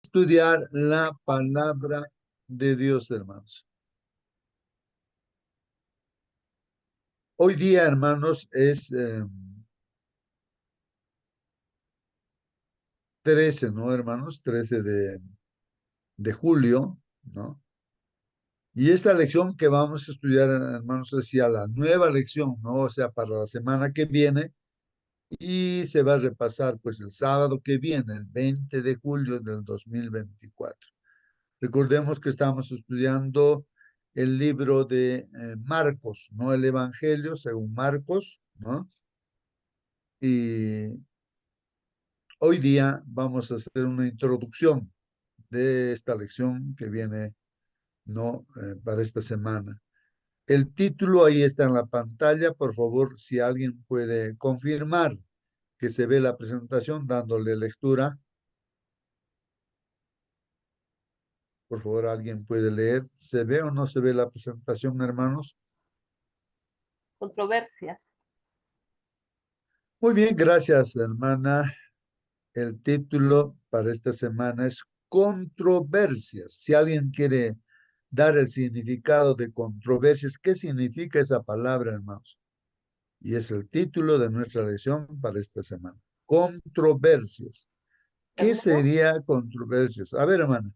Estudiar la palabra de Dios, hermanos. Hoy día, hermanos, es 13, ¿no, hermanos? 13 de julio, ¿no? Y esta lección que vamos a estudiar, hermanos, es ya la nueva lección, ¿no? O sea, para la semana que viene, y se va a repasar, pues, el sábado que viene, el 20 de julio del 2024. Recordemos que estamos estudiando el libro de Marcos, no el Evangelio, según Marcos, ¿no? Y hoy día vamos a hacer una introducción de esta lección que viene, ¿no? Para esta semana. El título ahí está en la pantalla. Por favor, si alguien puede confirmar que se ve la presentación dándole lectura. Por favor, alguien puede leer. ¿Se ve o no se ve la presentación, hermanos? Controversias. Muy bien, gracias, hermana. El título para esta semana es Controversias. Si alguien quiere dar el significado de controversias, ¿qué significa esa palabra, hermanos? Y es el título de nuestra lección para esta semana. Controversias. ¿Qué Hermano, sería controversias? A ver, hermana.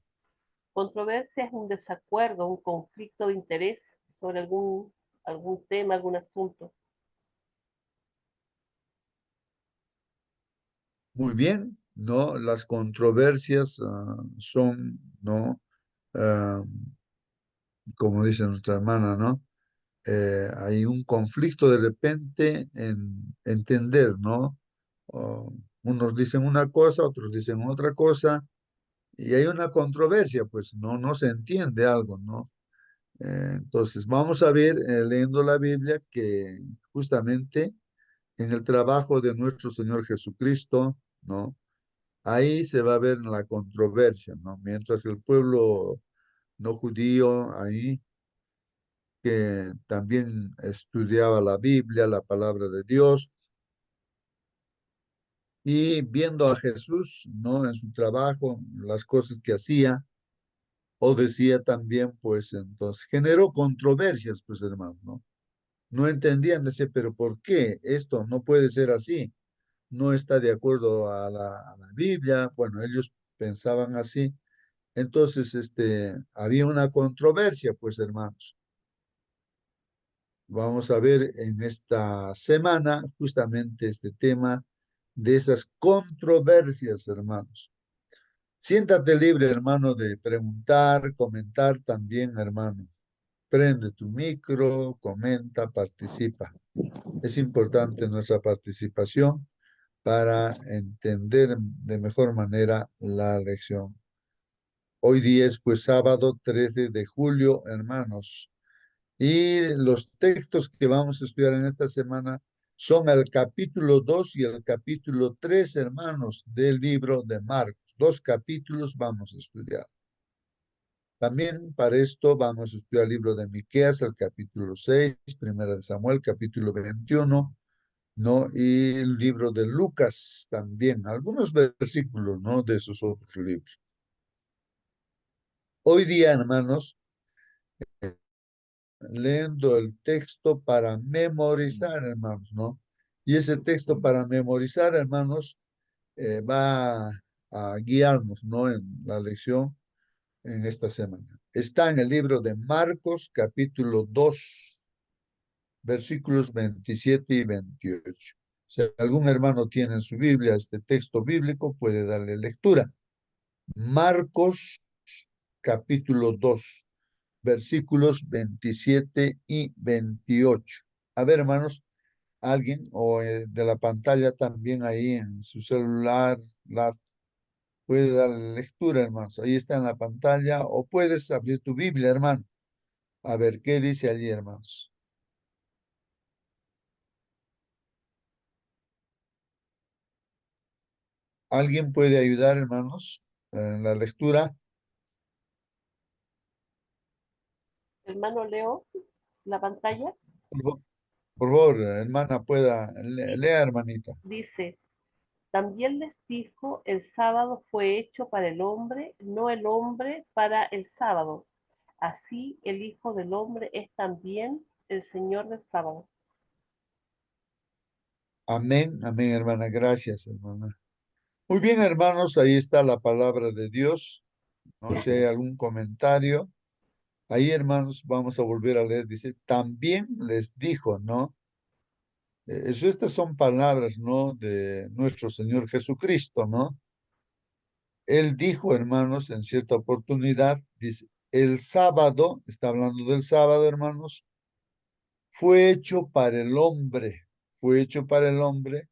controversia es un desacuerdo, un conflicto de interés sobre algún tema, algún asunto. Muy bien, ¿no? Las controversias son, ¿no? Ah, como dice nuestra hermana, ¿no? Hay un conflicto de repente en entender, ¿no? Unos dicen una cosa, otros dicen otra cosa, y hay una controversia, pues no se entiende algo, ¿no? Entonces, vamos a ver, leyendo la Biblia, que justamente en el trabajo de nuestro Señor Jesucristo, ¿no? Ahí se va a ver la controversia, ¿no? Mientras el pueblo no judío ahí que también estudiaba la Biblia, la palabra de Dios, y viendo a Jesús, ¿no? En su trabajo, las cosas que hacía, o decía también, pues entonces generó controversias, pues hermano, ¿no? No entendían, decía, pero ¿por qué esto no puede ser así? No está de acuerdo a la Biblia. Bueno, ellos pensaban así. Entonces, había una controversia, pues hermanos. Vamos a ver en esta semana justamente este tema de esas controversias, hermanos. Siéntate libre, hermano, de preguntar, comentar también, hermano. Prende tu micro, comenta, participa. Es importante nuestra participación para entender de mejor manera la lección. Hoy día es pues sábado 13 de julio, hermanos. Y los textos que vamos a estudiar en esta semana son el capítulo 2 y el capítulo 3, hermanos, del libro de Marcos. Dos capítulos vamos a estudiar. También para esto vamos a estudiar el libro de Miqueas, el capítulo 6, Primera de Samuel, capítulo 21, ¿no? Y el libro de Lucas también, algunos versículos, ¿no? De esos otros libros. Hoy día, hermanos, leyendo el texto para memorizar, hermanos, ¿no? Y ese texto para memorizar, hermanos, va a guiarnos, ¿no? En la lección en esta semana. Está en el libro de Marcos, capítulo 2, versículos 27 y 28. Si algún hermano tiene en su Biblia este texto bíblico, puede darle lectura. Marcos, capítulo 2, versículos 27 y 28. A ver, hermanos, alguien o de la pantalla también ahí en su celular, puede dar lectura, hermanos. Ahí está en la pantalla o puedes abrir tu Biblia, hermano. A ver, ¿qué dice allí, hermanos? ¿Alguien puede ayudar, hermanos, en la lectura? Hermano Leo, la pantalla Por favor, hermana, pueda, lea, hermanita. dice, También les dijo, el sábado fue hecho para el hombre, no el hombre para el sábado. Así el Hijo del Hombre es también el Señor del sábado. Amén, amén, hermana. Gracias, hermana. Muy bien, hermanos, ahí está la palabra de Dios. No sé si hay algún comentario. Ahí, hermanos, vamos a volver a leer. Dice, también les dijo, ¿no? Estas son palabras, ¿no? De nuestro Señor Jesucristo, ¿no? Él dijo, hermanos, en cierta oportunidad, dice, el sábado, está hablando del sábado, hermanos, fue hecho para el hombre, fue hecho para el hombre.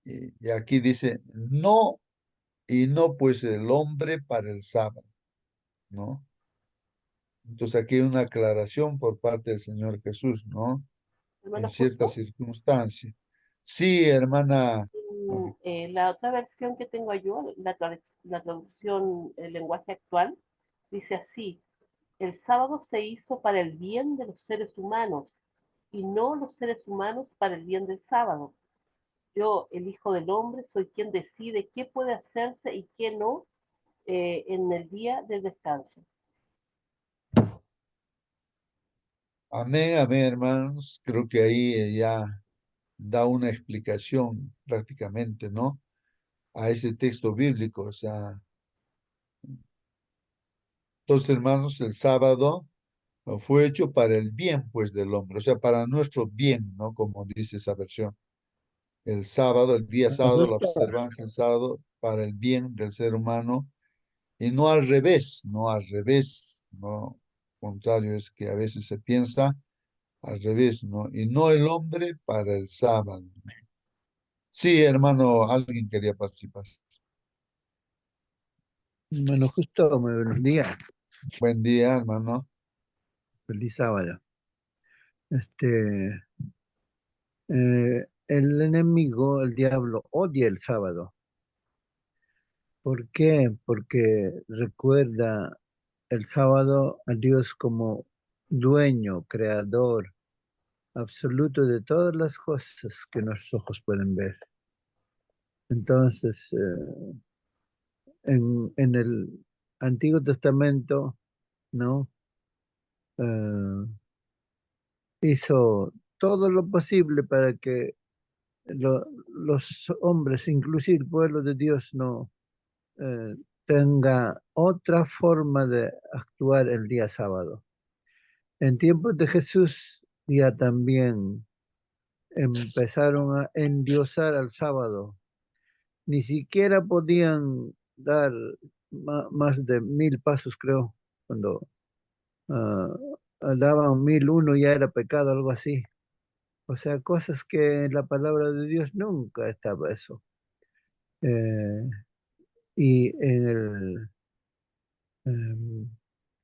Y aquí dice, no, y no pues el hombre para el sábado, ¿no? Entonces aquí hay una aclaración por parte del Señor Jesús, ¿no? En Hermano ciertas Josué, circunstancias. Sí, hermana. la otra versión que tengo yo, la traducción, el lenguaje actual, dice así, el sábado se hizo para el bien de los seres humanos y no los seres humanos para el bien del sábado. Yo, el Hijo del Hombre, soy quien decide qué puede hacerse y qué no en el día del descanso. Amén, amén, hermanos. Creo que ahí ya da una explicación prácticamente, ¿no? A ese texto bíblico. O sea, entonces, hermanos, el sábado fue hecho para el bien, pues, del hombre, o sea, para nuestro bien, ¿no? Como dice esa versión. El sábado, el día sábado, la observancia del sábado, para el bien del ser humano, y no al revés, no al revés, ¿no? Contrario es que a veces se piensa al revés, ¿no? Y no el hombre para el sábado. Sí, hermano, alguien quería participar. Bueno, justo muy buenos días, Buen día, hermano. feliz sábado. El enemigo, el diablo, odia el sábado. ¿Por qué? Porque recuerda el sábado a Dios como dueño, creador absoluto de todas las cosas que nuestros ojos pueden ver. Entonces, en el Antiguo Testamento, ¿no? Eh, hizo todo lo posible para que los hombres, inclusive el pueblo de Dios, no tenga otra forma de actuar el día sábado. En tiempos de Jesús ya también empezaron a endiosar al sábado. Ni siquiera podían dar más de 1000 pasos, creo. Cuando daban 1001 ya era pecado, algo así. O sea, cosas que en la palabra de Dios nunca estaba eso. Eh, y em,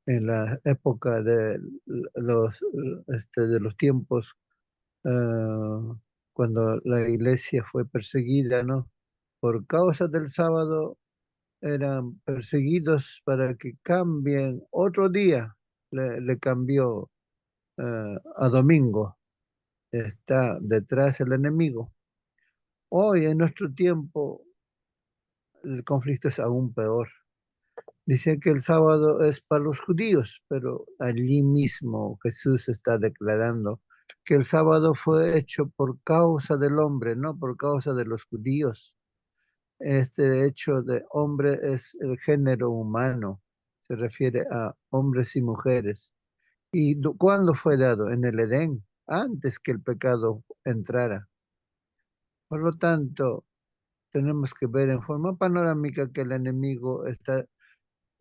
en la época de los tiempos, cuando la iglesia fue perseguida, ¿no? Por causa del sábado, eran perseguidos para que cambien otro día, le cambió a domingo. Está detrás el enemigo. Hoy, en nuestro tiempo, el conflicto es aún peor. Dice que el sábado es para los judíos, pero allí mismo Jesús está declarando que el sábado fue hecho por causa del hombre, no por causa de los judíos. Este hecho de hombre es el género humano, se refiere a hombres y mujeres. ¿Y cuándo fue dado? En el Edén, antes que el pecado entrara. Por lo tanto, tenemos que ver en forma panorámica que el enemigo está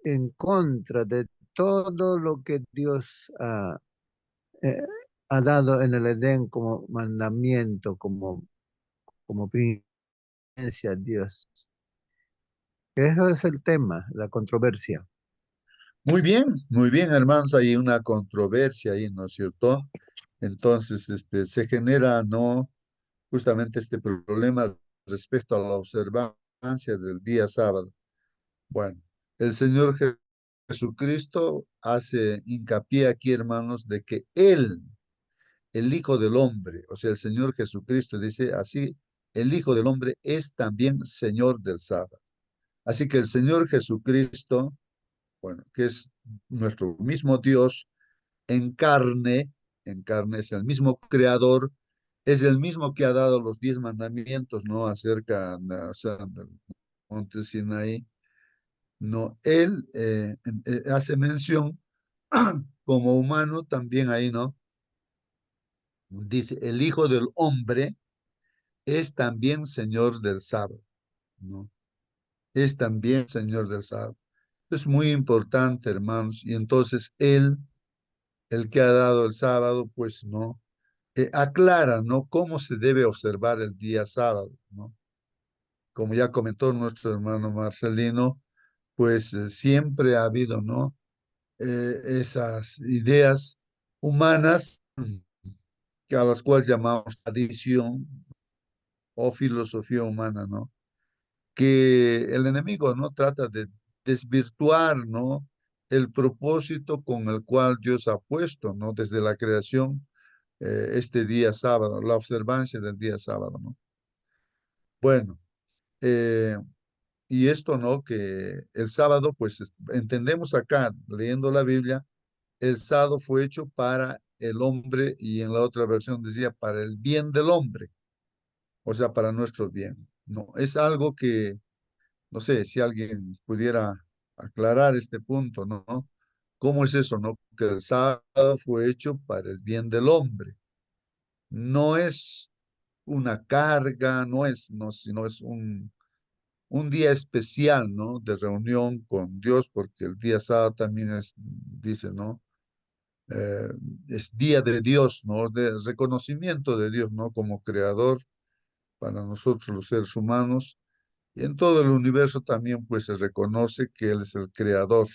en contra de todo lo que Dios eh, ha dado en el Edén como mandamiento, como primacia a Dios. Eso es el tema, la controversia. Muy bien, hermanos, hay una controversia ahí, ¿no es cierto? Entonces, se genera, ¿no? Justamente este problema respecto a la observancia del día sábado. Bueno, el Señor Jesucristo hace hincapié aquí, hermanos, de que Él, el Hijo del Hombre, o sea, el Señor Jesucristo dice así, el Hijo del Hombre es también Señor del sábado. Así que el Señor Jesucristo, bueno, que es nuestro mismo Dios, en carne es el mismo creador, es el mismo que ha dado los 10 mandamientos, ¿no? Acerca, o sea, del monte Sinaí, ¿no? Él hace mención como humano también ahí, ¿no? Dice, el Hijo del Hombre es también Señor del sábado, ¿no? Es también Señor del sábado. Es muy importante, hermanos, y entonces Él, el que ha dado el sábado, pues, ¿no? Aclara, ¿no? Cómo se debe observar el día sábado, ¿no? Como ya comentó nuestro hermano Marcelino, pues siempre ha habido, ¿no? Esas ideas humanas que a las cuales llamamos tradición o filosofía humana, ¿no? Que el enemigo, ¿no? Trata de desvirtuar, ¿no? El propósito con el cual Dios ha puesto, ¿no? Desde la creación, este día sábado, la observancia del día sábado, ¿no? Bueno, eh, y esto, ¿no? Que el sábado, pues entendemos acá, leyendo la Biblia, el sábado fue hecho para el hombre y en la otra versión decía para el bien del hombre, o sea, para nuestro bien. No, es algo que, no sé, si alguien pudiera aclarar este punto, ¿no? ¿Cómo es eso, no? Que el sábado fue hecho para el bien del hombre. No es una carga, no es, no, sino es un día especial, ¿no? De reunión con Dios, porque el día sábado también es, dice, ¿no? Eh, es día de Dios, ¿no? De reconocimiento de Dios, ¿no? Como creador para nosotros los seres humanos. Y en todo el universo también, pues, se reconoce que Él es el creador.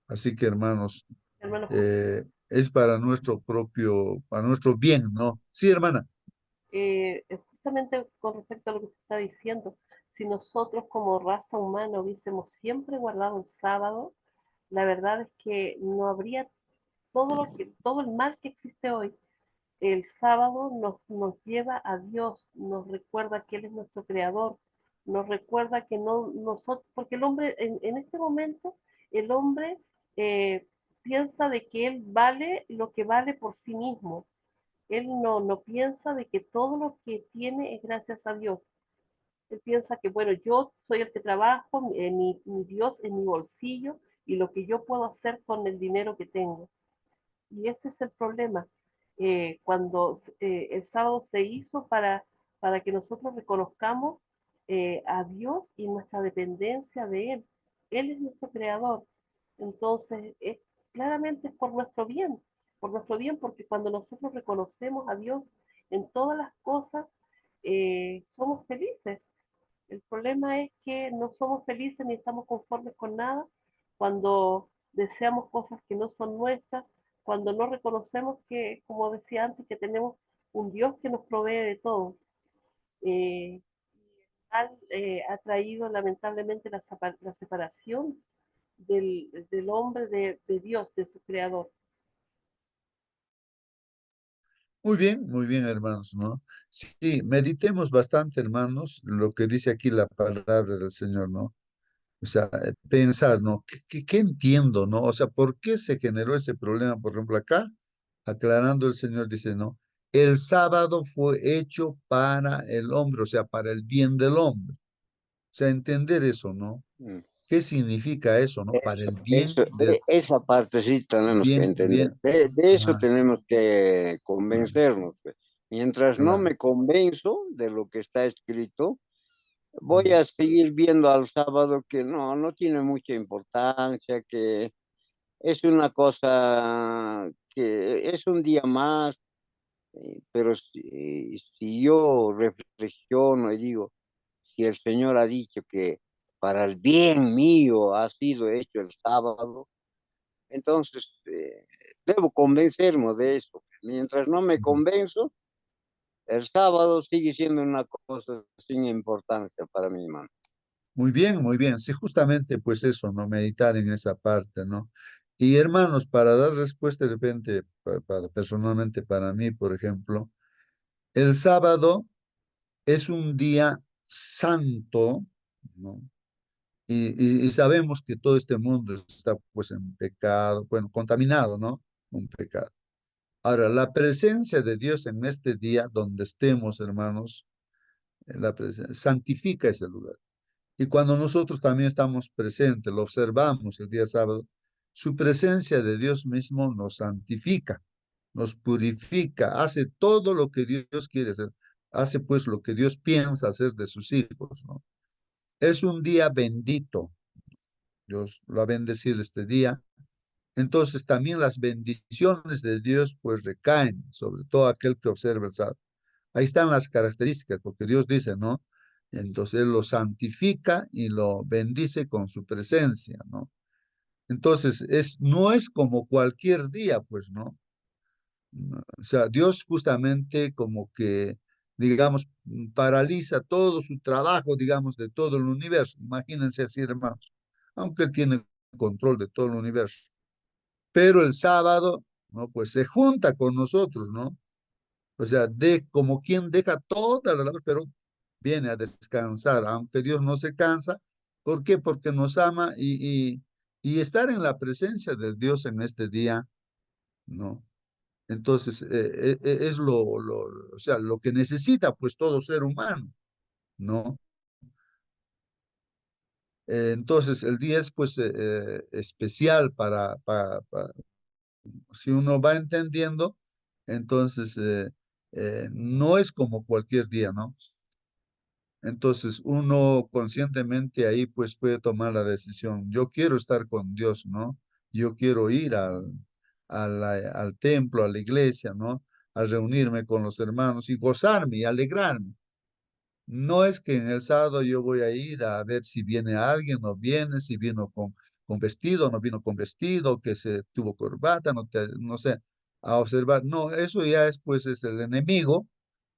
Así que, hermanos, Hermano José, es para nuestro propio, para nuestro bien, ¿no? Sí, hermana. justamente con respecto a lo que usted está diciendo, si nosotros como raza humana hubiésemos siempre guardado el sábado, la verdad es que no habría todo el mal que existe hoy. El sábado nos lleva a Dios, nos recuerda que Él es nuestro creador, nos recuerda que no nosotros, porque el hombre en este momento, el hombre piensa de que él vale lo que vale por sí mismo. Él no piensa de que todo lo que tiene es gracias a Dios. Él piensa que, bueno, yo soy el que trabajo, mi Dios en mi bolsillo y lo que yo puedo hacer con el dinero que tengo. Y ese es el problema. Cuando el sábado se hizo para que nosotros reconozcamos a Dios y nuestra dependencia de Él. Él es nuestro creador. Entonces, claramente es por nuestro bien, porque cuando nosotros reconocemos a Dios en todas las cosas, somos felices. El problema es que no somos felices ni estamos conformes con nada cuando deseamos cosas que no son nuestras, cuando no reconocemos que, como decía antes, que tenemos un Dios que nos provee de todo. Eh, ha traído lamentablemente la separación del hombre de Dios, de su creador. Muy bien, hermanos, ¿no? Sí, meditemos bastante, hermanos, lo que dice aquí la palabra del Señor, ¿no? O sea, pensar, ¿no? ¿Qué entiendo, no? O sea, ¿por qué se generó ese problema? Por ejemplo, acá, aclarando el Señor, dice, ¿no? El sábado fue hecho para el hombre, o sea, para el bien del hombre. O sea, entender eso, ¿no? Mm. ¿Qué significa eso, no? Para el bien del Esa parte sí tenemos que bien, entender. bien. De eso Ajá, tenemos que claro, convencernos, pues. Mientras no claro. me convenzo de lo que está escrito, voy Mm, a seguir viendo al sábado que no tiene mucha importancia, que es una cosa que es un día más, pero si yo reflexiono y digo, si el Señor ha dicho que para el bien mío ha sido hecho el sábado, entonces debo convencerme de eso. Mientras no me mm. convenzo, el sábado sigue siendo una cosa sin importancia para mi hermano. Muy bien, muy bien. Sí, justamente pues eso, ¿no? Meditar en esa parte, ¿no? Y hermanos, para dar respuesta de repente, personalmente para mí, por ejemplo, el sábado es un día santo, ¿no? Y sabemos que todo este mundo está pues en pecado, bueno, contaminado, ¿no? Un pecado. Ahora, la presencia de Dios en este día, donde estemos, hermanos, santifica ese lugar. Y cuando nosotros también estamos presentes, lo observamos el día sábado, su presencia de Dios mismo nos santifica, nos purifica, hace todo lo que Dios quiere hacer, hace pues lo que Dios piensa hacer de sus hijos, ¿no? Es un día bendito, Dios lo ha bendecido este día. Entonces también las bendiciones de Dios pues recaen sobre todo aquel que observa el sábado. Ahí están las características, porque Dios dice, ¿no? Entonces Él lo santifica y lo bendice con su presencia, ¿no? Entonces, no es como cualquier día, pues, ¿no? O sea, Dios justamente como que, digamos, paraliza todo su trabajo, digamos, de todo el universo. Imagínense así, hermanos, aunque Él tiene control de todo el universo. Pero el sábado, ¿no? Pues se junta con nosotros, ¿no? O sea, como quien deja toda la labor, pero viene a descansar, aunque Dios no se cansa. ¿Por qué? Porque nos ama y estar en la presencia de Dios en este día, ¿no? Entonces, es o sea, lo que necesita pues todo ser humano, ¿no? Entonces, el día es pues especial si uno va entendiendo, entonces no es como cualquier día, ¿no? Entonces uno conscientemente ahí pues puede tomar la decisión. Yo quiero estar con Dios, ¿no? Yo quiero ir al templo, a la iglesia, ¿no? A reunirme con los hermanos y gozarme y alegrarme. No es que en el sábado yo voy a ir a ver si viene alguien, no viene, si vino con vestido, no vino con vestido, que se tuvo corbata, no sé, a observar. No, eso ya es pues es el enemigo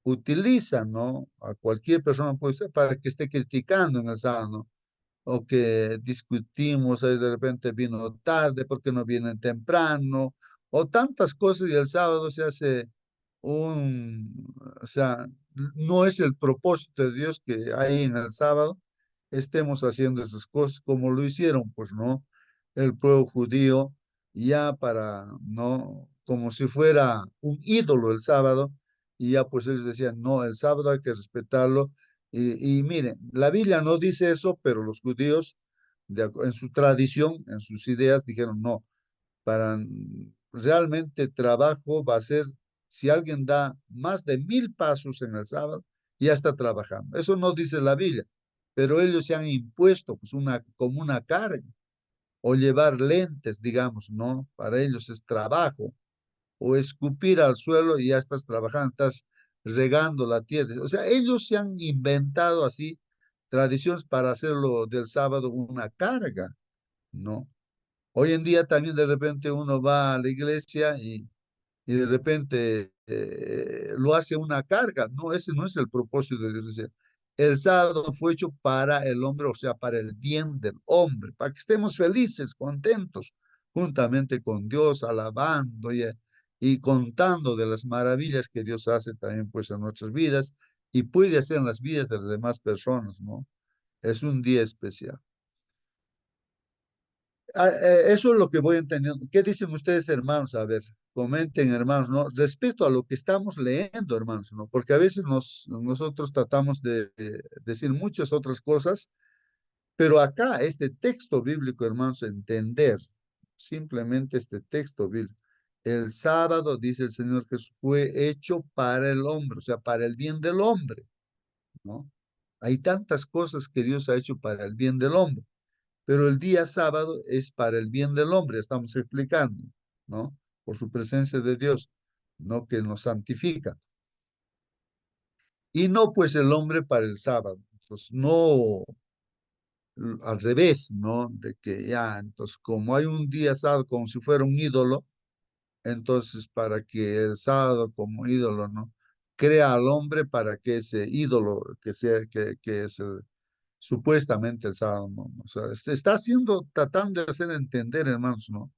utiliza, ¿no? A cualquier persona puede ser para que esté criticando en el sábado, ¿no? O que discutimos, ahí de repente vino tarde porque no vienen temprano, o tantas cosas y el sábado se hace o sea, no es el propósito de Dios que ahí en el sábado estemos haciendo esas cosas como lo hicieron, pues, ¿no? El pueblo judío ya ¿no? Como si fuera un ídolo el sábado, y ya pues ellos decían, no, el sábado hay que respetarlo. Y miren, la Biblia no dice eso, pero los judíos, en su tradición, en sus ideas, dijeron, no, para realmente trabajo va a ser si alguien da más de 1000 pasos en el sábado, ya está trabajando. Eso no dice la Biblia, pero ellos se han impuesto pues como una carga, o llevar lentes, digamos, ¿no? Para ellos es trabajo, o escupir al suelo y ya estás trabajando, estás regando la tierra. O sea, ellos se han inventado así tradiciones para hacerlo del sábado una carga, ¿no? Hoy en día también de repente uno va a la iglesia y de repente lo hace una carga. No, ese no es el propósito de Dios. Dice, el sábado fue hecho para el hombre, o sea, para el bien del hombre, para que estemos felices, contentos, juntamente con Dios, alabando y contando de las maravillas que Dios hace también pues en nuestras vidas y puede hacer en las vidas de las demás personas, ¿no? Es un día especial. Eso es lo que voy entendiendo. ¿Qué dicen ustedes, hermanos? A ver, comenten, hermanos, ¿no? Respecto a lo que estamos leyendo, hermanos, ¿no? Porque a veces nosotros tratamos de decir muchas otras cosas, pero acá este texto bíblico, hermanos, entender simplemente este texto bíblico. El sábado, dice el Señor Jesús, fue hecho para el hombre, o sea, para el bien del hombre, ¿no? Hay tantas cosas que Dios ha hecho para el bien del hombre, pero el día sábado es para el bien del hombre, estamos explicando, ¿no? Por su presencia de Dios, ¿no? Que nos santifica. Y no pues el hombre para el sábado. Entonces, no al revés, ¿no? De que ya, entonces, como hay un día sábado como si fuera un ídolo, entonces para que el sábado como ídolo, ¿no? Crea al hombre para que ese ídolo que sea, que es supuestamente el sábado, ¿no? O sea, se está haciendo, tratando de hacer entender, hermanos, ¿no?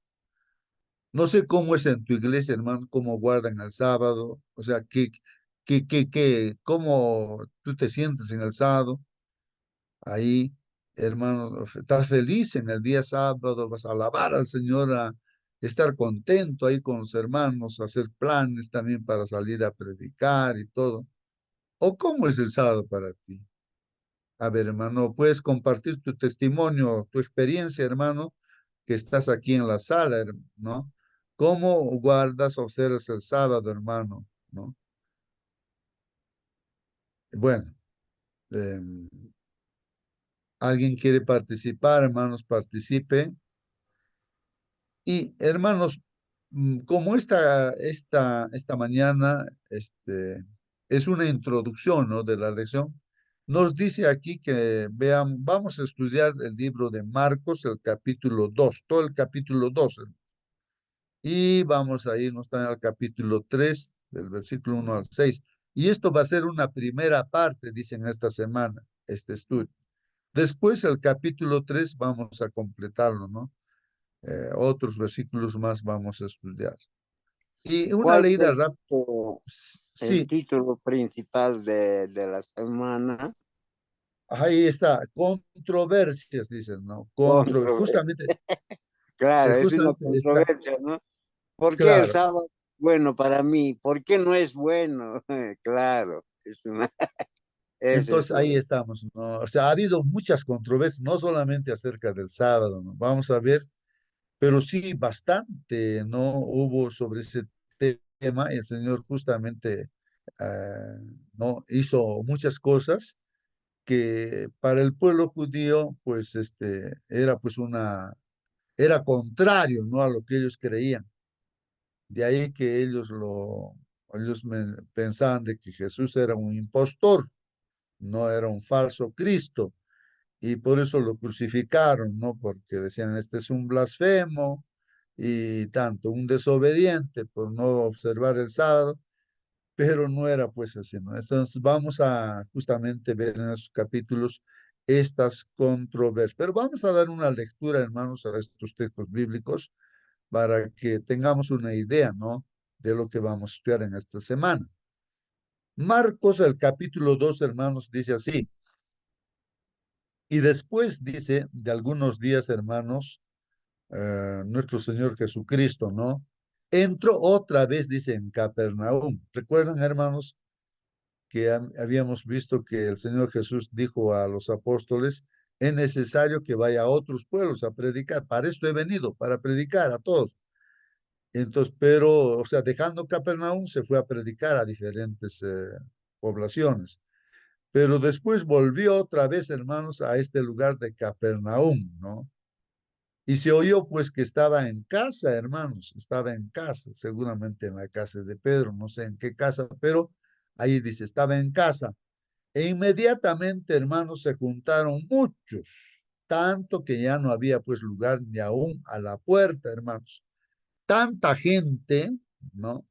No sé cómo es en tu iglesia, hermano, cómo guardan el sábado, o sea, ¿Cómo tú te sientes en el sábado? Ahí, hermano, estás feliz en el día sábado, vas a alabar al Señor, a estar contento ahí con los hermanos, hacer planes también para salir a predicar y todo. ¿O cómo es el sábado para ti? A ver, hermano, puedes compartir tu testimonio, tu experiencia, hermano, que estás aquí en la sala, ¿no? ¿Cómo guardas, observas el sábado, hermano? ¿No? Bueno, em, ¿alguien quiere participar, hermanos? Participe. Y hermanos, como esta mañana es una introducción, ¿no?, de la lección, nos dice aquí que vean, vamos a estudiar el libro de Marcos, el capítulo 2, todo el capítulo 2, y vamos a irnos también al capítulo 3, del versículo 1 al 6. Y esto va a ser una primera parte, dicen esta semana, este estudio. Después, el capítulo 3 vamos a completarlo, ¿no? Otros versículos más vamos a estudiar. Y una ¿Cuál leída es rápida. el Sí, título principal de la semana? ahí está, controversias, dicen, ¿no? Controversia. Justamente, Claro, es una justamente está, controversia, ¿no? ¿Por qué el claro. sábado es bueno para mí? ¿Por qué no es bueno? Claro, es una, es Entonces eso. ahí estamos, ¿no? O sea, ha habido muchas controversias, no solamente acerca del sábado, ¿no? Vamos a ver, pero sí bastante, ¿no? Hubo sobre ese tema, el Señor justamente, ¿no? Hizo muchas cosas que para el pueblo judío, pues, era pues era contrario, ¿no?, a lo que ellos creían. De ahí que pensaban de que Jesús era un impostor, no era un falso Cristo, y por eso lo crucificaron, ¿no? Porque decían, este es un blasfemo y tanto, un desobediente por no observar el sábado, pero no era pues así, ¿no? Entonces vamos a justamente ver en esos capítulos estas controversias, pero vamos a dar una lectura, hermanos, a estos textos bíblicos para que tengamos una idea, ¿no?, de lo que vamos a estudiar en esta semana. Marcos, el capítulo 2, hermanos, dice así, y después dice, de algunos días, hermanos, nuestro Señor Jesucristo, ¿no? Entró otra vez, dice, en Capernaum. ¿Recuerdan, hermanos, que habíamos visto que el Señor Jesús dijo a los apóstoles, es necesario que vaya a otros pueblos a predicar? Para esto he venido, para predicar a todos. Entonces, pero, o sea, dejando Capernaum, se fue a predicar a diferentes poblaciones. Pero después volvió otra vez, hermanos, a este lugar de Capernaum, ¿no? Y se oyó pues que estaba en casa, hermanos, estaba en casa, seguramente en la casa de Pedro, no sé en qué casa, pero ahí dice, estaba en casa. E inmediatamente, hermanos, se juntaron muchos, tanto que ya no había pues lugar ni aún a la puerta, hermanos. Tanta gente, ¿no?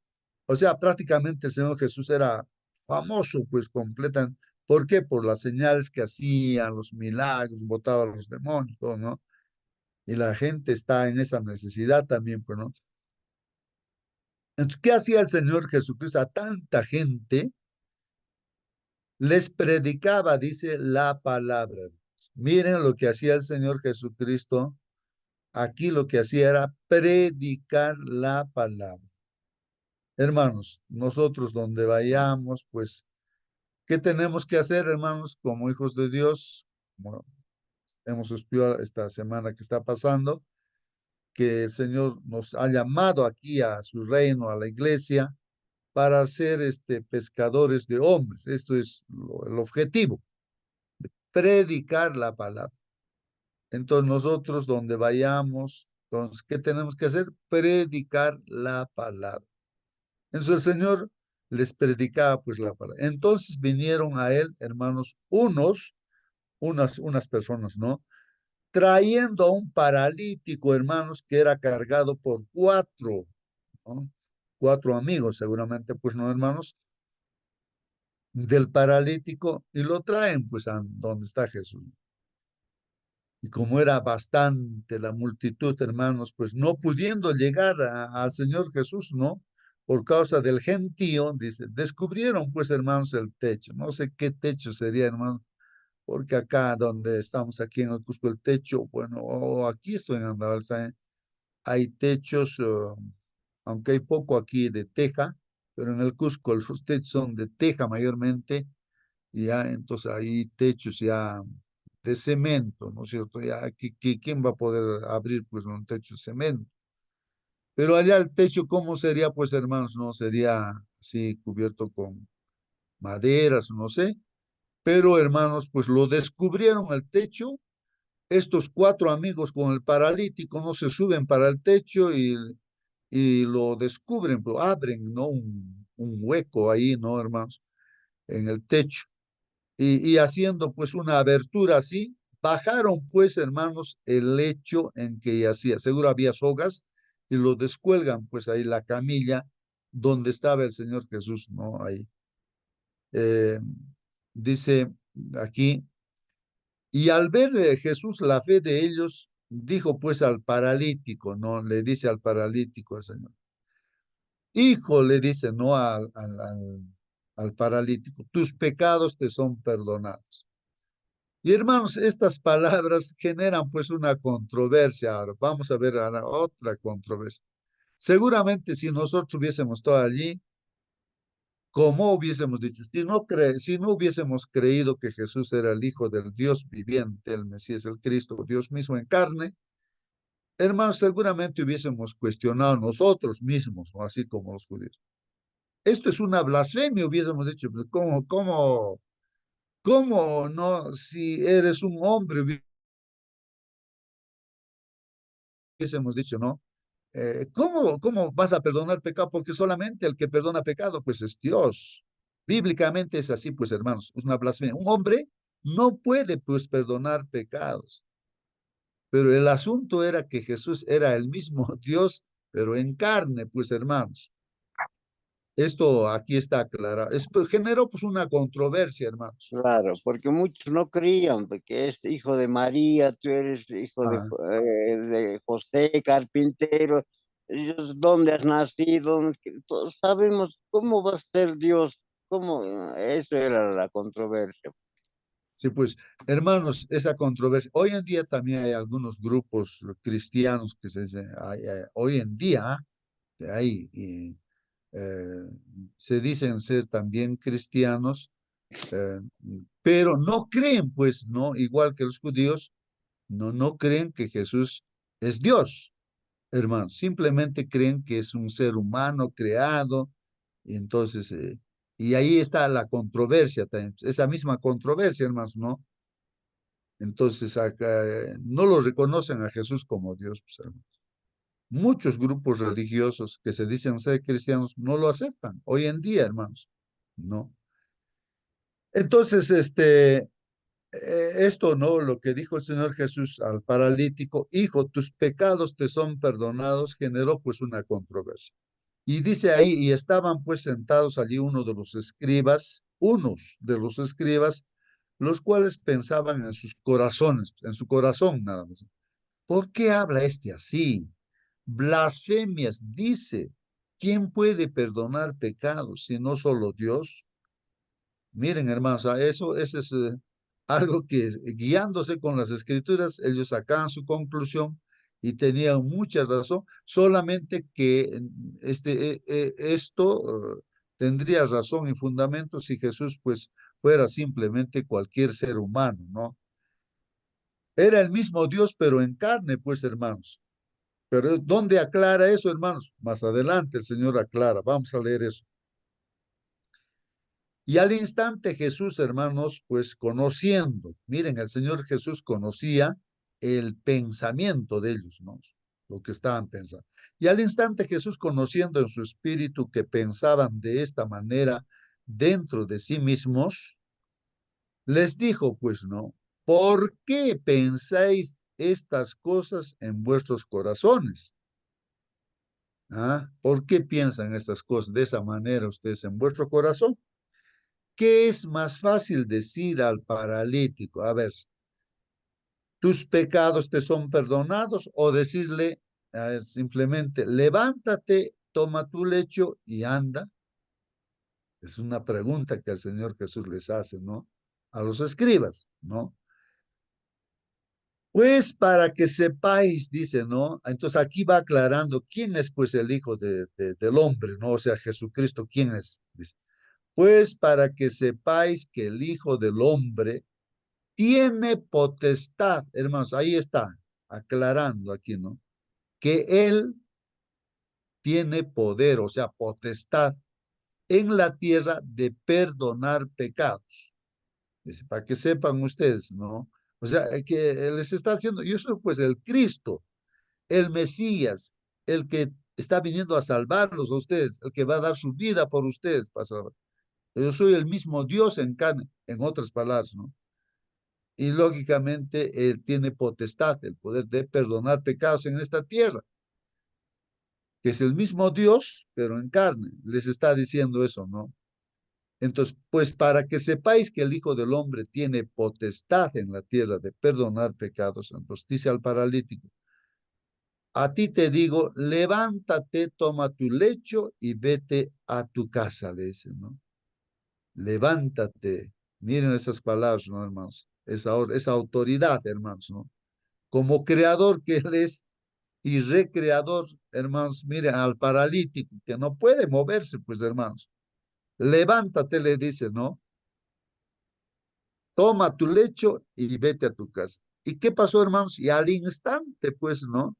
O sea, prácticamente el Señor Jesús era famoso, pues completan. ¿Por qué? Por las señales que hacía, los milagros, botaba a los demonios, todo, ¿no? Y la gente está en esa necesidad también, pues, ¿no? Entonces, ¿qué hacía el Señor Jesucristo? A tanta gente les predicaba, dice, la palabra. Miren lo que hacía el Señor Jesucristo. Aquí lo que hacía era predicar la palabra. Hermanos, nosotros donde vayamos, pues, ¿qué tenemos que hacer, hermanos, como hijos de Dios? Como hemos estudiado esta semana que está pasando, que el Señor nos ha llamado aquí a su reino, a la iglesia, para ser pescadores de hombres. Esto es el objetivo, predicar la palabra. Entonces nosotros donde vayamos, entonces, ¿qué tenemos que hacer? Predicar la palabra. Entonces el Señor les predicaba pues la palabra. Entonces vinieron a él, hermanos, unas personas, ¿no? Trayendo a un paralítico, hermanos, que era cargado por cuatro, ¿no? Cuatro amigos, seguramente, pues no, hermanos, del paralítico, y lo traen pues a donde está Jesús. Y como era bastante la multitud, hermanos, pues no pudiendo llegar al Señor Jesús, ¿no? por causa del gentío, dice, descubrieron pues, hermanos, el techo. No sé qué techo sería, hermano, porque acá donde estamos, aquí en el Cusco, el techo, bueno, aquí estoy en Andalucía, hay techos, aunque hay poco aquí de teja, pero en el Cusco los techos son de teja mayormente, y ya entonces hay techos ya de cemento, ¿no es cierto? Ya, ¿quién va a poder abrir pues un techo de cemento? Pero allá el techo, ¿cómo sería? Pues hermanos, no sería así cubierto con maderas, no sé. Pero hermanos, pues lo descubrieron el techo. Estos cuatro amigos con el paralítico no se suben para el techo y lo descubren, lo abren, ¿no? Un hueco ahí, ¿no, hermanos? En el techo. Y haciendo pues una abertura así, bajaron pues, hermanos, el lecho en que yacía. Seguro había sogas y lo descuelgan pues ahí la camilla donde estaba el Señor Jesús, ¿no? Ahí. Eh, dice aquí, y al ver Jesús la fe de ellos, dijo pues al paralítico, ¿no? Le dice al paralítico el Señor. Hijo, le dice, no al paralítico, tus pecados te son perdonados. Y hermanos, estas palabras generan pues una controversia. Ahora vamos a ver ahora otra controversia. Seguramente si nosotros hubiésemos estado allí, como hubiésemos dicho, si no hubiésemos creído que Jesús era el Hijo del Dios viviente, el Mesías, el Cristo, Dios mismo en carne, hermanos, seguramente hubiésemos cuestionado nosotros mismos, ¿no? Así como los judíos. Esto es una blasfemia, hubiésemos dicho, pues, cómo no? Si eres un hombre, hubiésemos dicho, ¿no? ¿Cómo vas a perdonar pecado? Porque solamente el que perdona pecado, pues es Dios. Bíblicamente es así, pues hermanos, es una blasfemia. Un hombre no puede, pues, perdonar pecados. Pero el asunto era que Jesús era el mismo Dios, pero en carne, pues hermanos. Esto aquí está claro. Esto generó pues una controversia, hermanos. Claro, porque muchos no creían que es hijo de María, tú eres hijo Ah, de José, carpintero. Ellos, ¿dónde has nacido? Todos sabemos cómo va a ser Dios, cómo, eso era la controversia. sí, pues, hermanos, esa controversia. Hoy en día también hay algunos grupos cristianos que hoy en día hay, eh, se dicen ser también cristianos, eh, pero no creen, pues, ¿no? Igual que los judíos, no creen que Jesús es Dios, hermanos. Simplemente creen que es un ser humano creado, y entonces, y ahí está la controversia también, esa misma controversia, hermanos, ¿no? Entonces, acá, no lo reconocen a Jesús como Dios, pues, hermanos. Muchos grupos religiosos que se dicen ser cristianos no lo aceptan hoy en día, hermanos. No. Entonces, esto, ¿no? Lo que dijo el Señor Jesús al paralítico, hijo, tus pecados te son perdonados, generó pues una controversia. Y dice ahí, y estaban pues sentados allí unos de los escribas, los cuales pensaban en sus corazones, en su corazón nada más. ¿Por qué habla este así? Blasfemias, dice. ¿Quién puede perdonar pecados si no solo Dios? Miren, hermanos, eso es algo que guiándose con las escrituras, ellos sacaban su conclusión y tenían mucha razón, solamente que esto tendría razón y fundamento si Jesús pues fuera simplemente cualquier ser humano, ¿no? Era el mismo Dios, pero en carne, pues, hermanos. Pero ¿dónde aclara eso, hermanos? Más adelante el Señor aclara. Vamos a leer eso. Y al instante Jesús, hermanos, pues conociendo, miren, el Señor Jesús conocía el pensamiento de ellos, ¿no? Lo que estaban pensando. Y al instante Jesús, conociendo en su espíritu que pensaban de esta manera dentro de sí mismos, les dijo, pues, ¿no? ¿Por qué pensáis estas cosas en vuestros corazones? ¿Ah? ¿Por qué piensan estas cosas de esa manera ustedes en vuestro corazón? ¿Qué es más fácil decir al paralítico? A ver, ¿tus pecados te son perdonados? O decirle, a ver, simplemente, levántate toma tu lecho y anda. Es una pregunta que el Señor Jesús les hace, ¿no? A los escribas, ¿no? Pues para que sepáis, dice, ¿no? Entonces aquí va aclarando quién es pues el Hijo del Hombre, ¿no? O sea, Jesucristo, ¿quién es? Dice, pues para que sepáis que el Hijo del Hombre tiene potestad, hermanos, ahí está, aclarando aquí, ¿no? Que Él tiene poder, o sea, potestad en la tierra de perdonar pecados. Dice, para que sepan ustedes, ¿no? O sea, que les está diciendo, yo soy pues el Cristo, el Mesías, el que está viniendo a salvarlos a ustedes, el que va a dar su vida por ustedes para salvar. Yo soy el mismo Dios en carne, en otras palabras, ¿no? Y lógicamente Él tiene potestad, el poder de perdonar pecados en esta tierra, que es el mismo Dios, pero en carne. Les está diciendo eso, ¿no? Entonces, pues para que sepáis que el Hijo del Hombre tiene potestad en la tierra de perdonar pecados, entonces dice al paralítico, a ti te digo, levántate, toma tu lecho y vete a tu casa, le dice, ¿no? Levántate. Miren esas palabras, ¿no, hermanos? Esa autoridad, hermanos, ¿no? Como creador que Él es y recreador, hermanos, miren al paralítico que no puede moverse, pues, hermanos. Levántate, le dice, ¿no? Toma tu lecho y vete a tu casa. ¿Y qué pasó, hermanos? Y al instante, pues, ¿no?